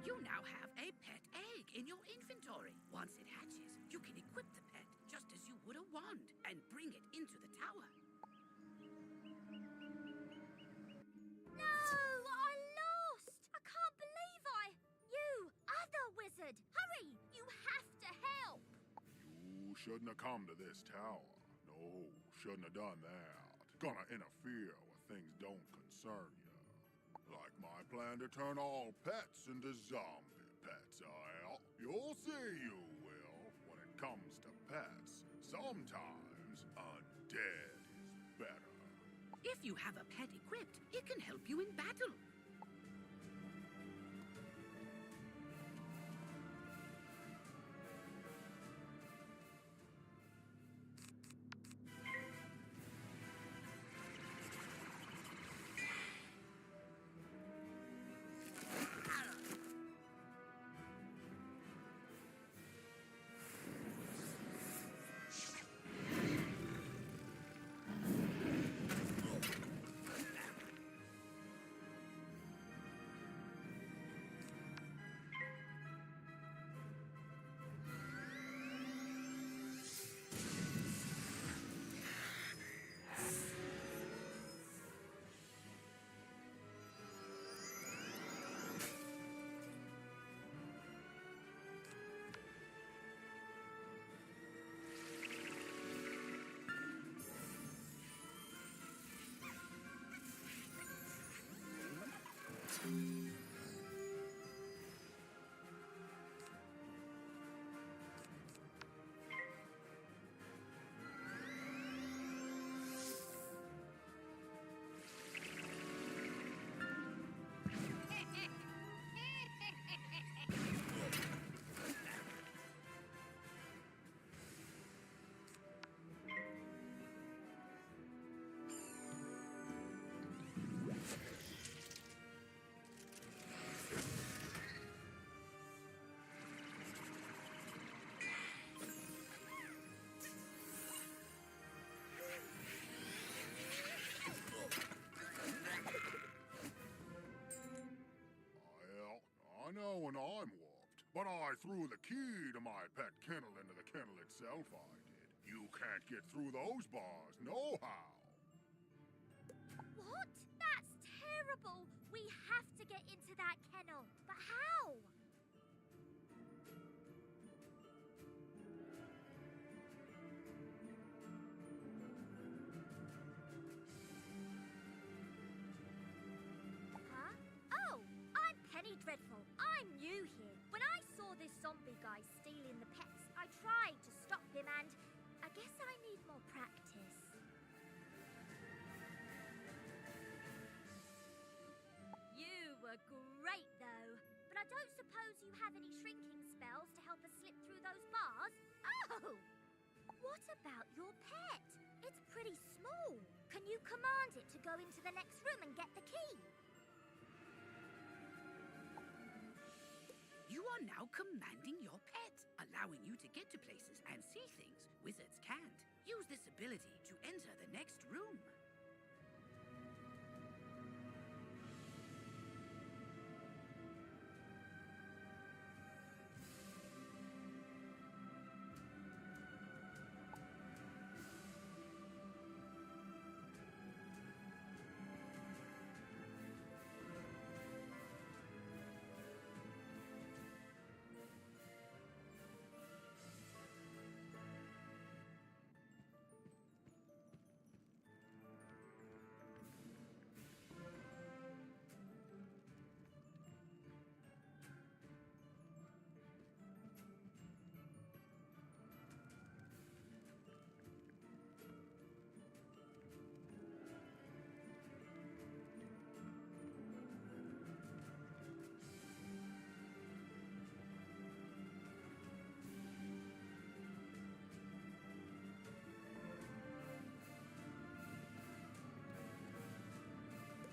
Speaker 5: You now have a pet egg in your inventory. Once it hatches, you can equip the pet just as you would a wand and bring it into the tower.
Speaker 8: No, I lost! I can't believe You, other wizard! Hurry! You have to help!
Speaker 20: You shouldn't have come to this tower. No, shouldn't have done that. Gonna interfere where things don't concern you. Like my plan to turn all pets into zombie pets, You'll see you will. When it comes to pets, sometimes undead is better.
Speaker 5: If you have a pet equipped, it can help you in battle.
Speaker 20: know when I'm whooped, but I threw the key to my pet kennel into the kennel itself, I did. You can't get through those bars, no how.
Speaker 21: What? That's terrible! We have to get into that kennel. But how? Huh? Oh, I'm Penny Dreadful. I'm new here. When I saw this zombie guy stealing the pets, I tried to stop him and I guess I need more practice. You were great, though. But I don't suppose you have any shrinking spells to help us slip through those bars? Oh! What about your pet? It's pretty small. Can you command it to go into the next room and get the key?
Speaker 5: You are now commanding your pet, allowing you to get to places and see things wizards can't. Use this ability to enter the next room.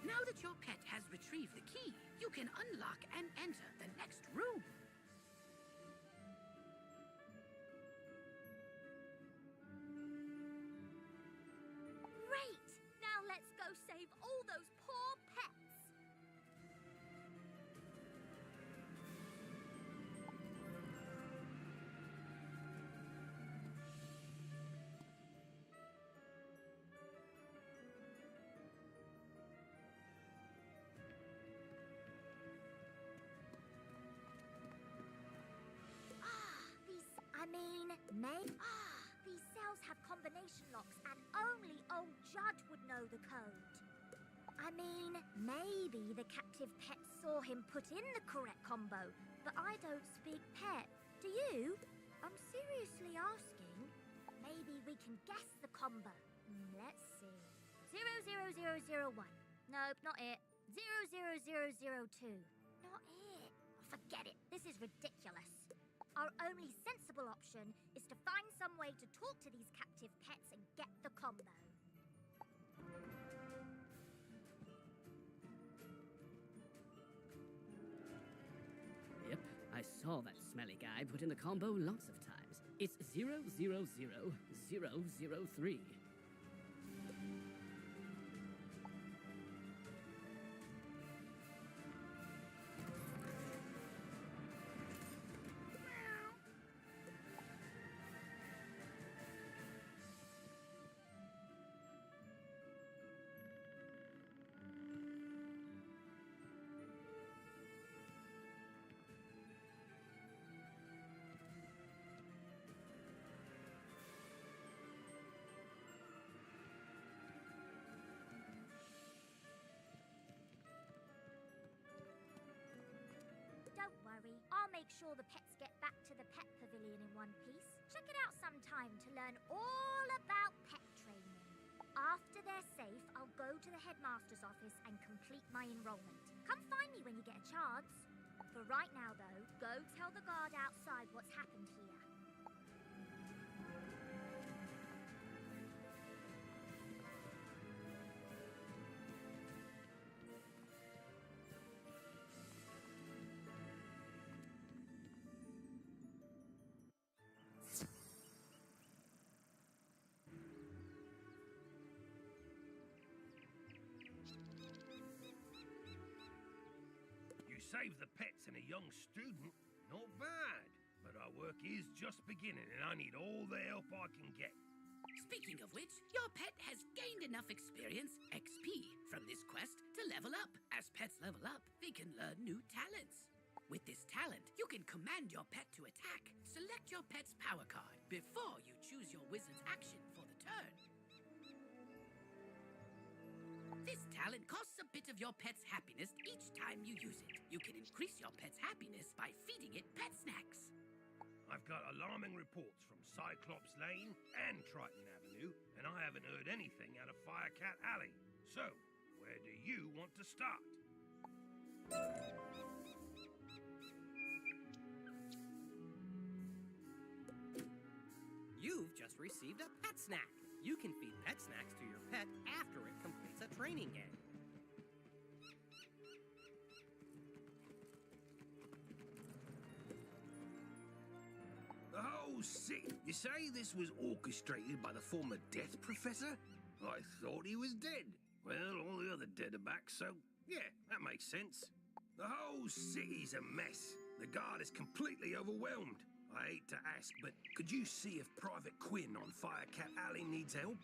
Speaker 5: Now that your pet has retrieved the key, you can unlock and enter the next room.
Speaker 21: Great! Now let's go save all those poor pets. These cells have combination locks and only old Judd would know the code. I mean, maybe the captive pet saw him put in the correct combo, but I don't speak pet. Do you? I'm seriously asking. Maybe we can guess the combo. Let's see. 00001. Nope, not it. 00002. Not it. Forget it. This is ridiculous. Our only sensible option is to find some way to talk to these captive pets and get the combo.
Speaker 14: Yep, I saw that smelly guy put in the combo lots of times. It's 000003.
Speaker 21: Don't worry, I'll make sure the pets get back to the pet pavilion in one piece. Check it out sometime to learn all about pet training. After they're safe, I'll go to the headmaster's office and complete my enrollment. Come find me when you get a chance. For right now, though, go tell the guard outside what's happened here.
Speaker 19: save the pets and a young student, not bad. But our work is just beginning, and I need all the help I can get.
Speaker 5: Speaking of which, your pet has gained enough experience, XP, from this quest to level up. As pets level up, they can learn new talents. With this talent, you can command your pet to attack. Select your pet's power card before you choose your wizard's action for the turn. This talent costs a bit of your pet's happiness each time you use it. You can increase your pet's happiness by feeding it pet snacks.
Speaker 19: I've got alarming reports from Cyclops Lane and Triton Avenue, and I haven't heard anything out of Firecat Alley. So, where do you want to start?
Speaker 6: You've just received a pet snack. You can feed pet snacks to your pet after it completes a training game.
Speaker 19: The whole city. You say this was orchestrated by the former Death Professor? I thought he was dead. Well, all the other dead are back, so yeah, that makes sense. The whole city's a mess. The guard is completely overwhelmed. I hate to ask, but could you see if Private Quinn on Firecat Alley needs help?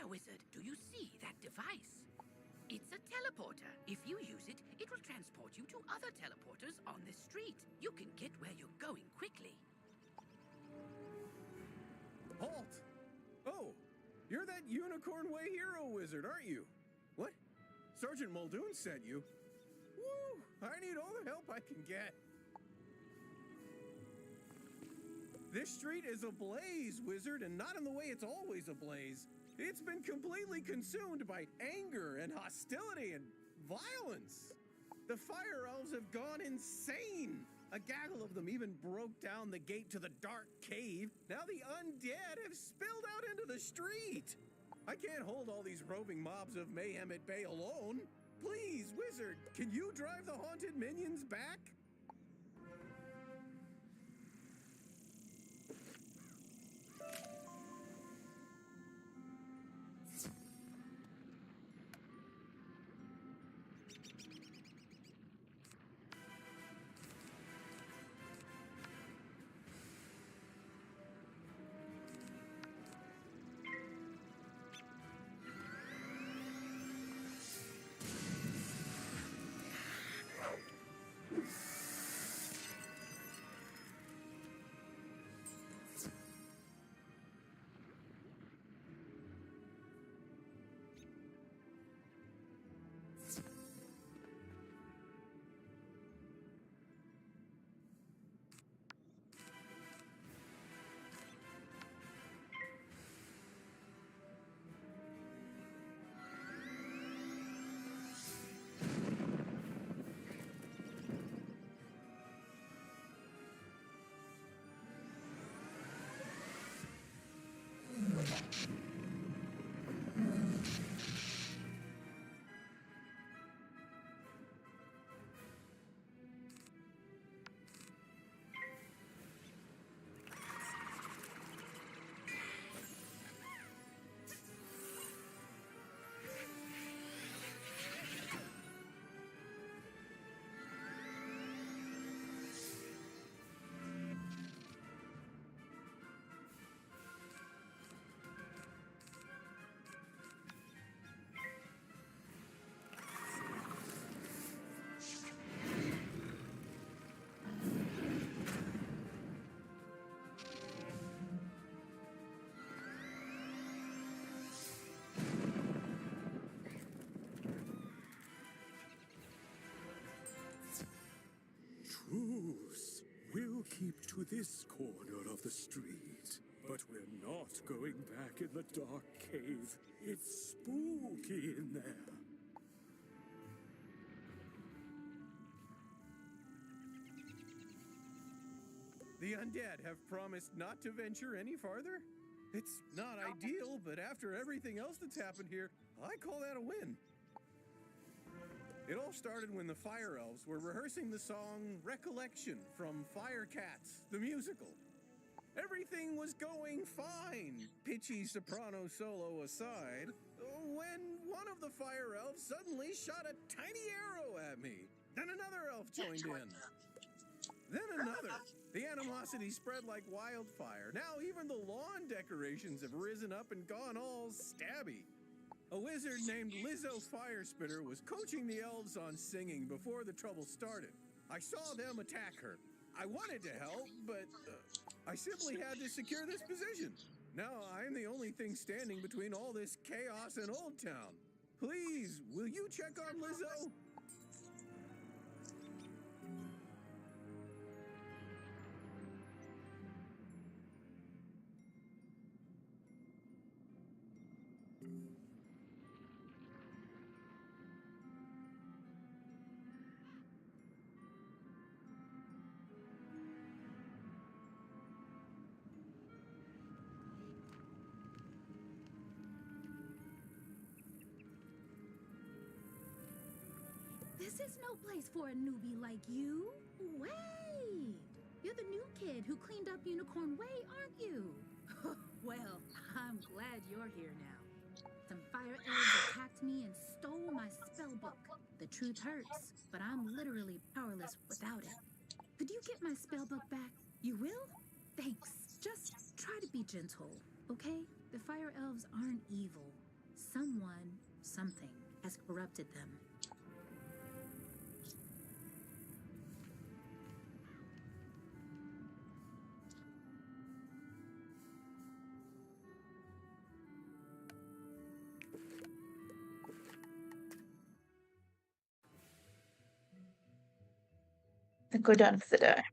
Speaker 5: Wizard, do you see that device? It's a teleporter. If you use it, it will transport you to other teleporters on this street. You can get where you're going quickly.
Speaker 1: Halt! Oh, you're that Unicorn Way hero wizard, aren't you? What? Sergeant Muldoon sent you? Woo! I need all the help I can get. This street is ablaze, wizard, and not in the way it's always ablaze. It's been completely consumed by anger and hostility and violence. The fire elves have gone insane. A gaggle of them even broke down the gate to the dark cave. Now the undead have spilled out into the street. I can't hold all these roving mobs of mayhem at bay alone. Please, wizard, can you drive the haunted minions back?
Speaker 22: Truce. We'll keep to this corner of the street. But we're not going back in the dark cave. It's spooky in there.
Speaker 1: The undead have promised not to venture any farther? It's not ideal, but after everything else that's happened here, I call that a win. It all started when the Fire Elves were rehearsing the song Recollection from Fire Cats, the musical. Everything was going fine, pitchy soprano solo aside, when one of the Fire Elves suddenly shot a tiny arrow at me. Then another elf joined in. Then another. The animosity spread like wildfire. Now even the lawn decorations have risen up and gone all stabby. A wizard named Lizzo Firespitter was coaching the elves on singing before the trouble started. I saw them attack her. I wanted to help, but I simply had to secure this position. Now I'm the only thing standing between all this chaos and Old Town. Please, will you check on Lizzo?
Speaker 23: This is no place for a newbie like you. Wait! You're the new kid who cleaned up Unicorn Way, aren't you? Well, I'm glad you're here now. Some fire elves attacked me and stole my spell book. The truth hurts, but I'm literally powerless without it. Could you get my spell book back? You will? Thanks. Just try to be gentle, okay? The fire elves aren't evil. Someone, something, has corrupted them.
Speaker 4: I think we're done for the day.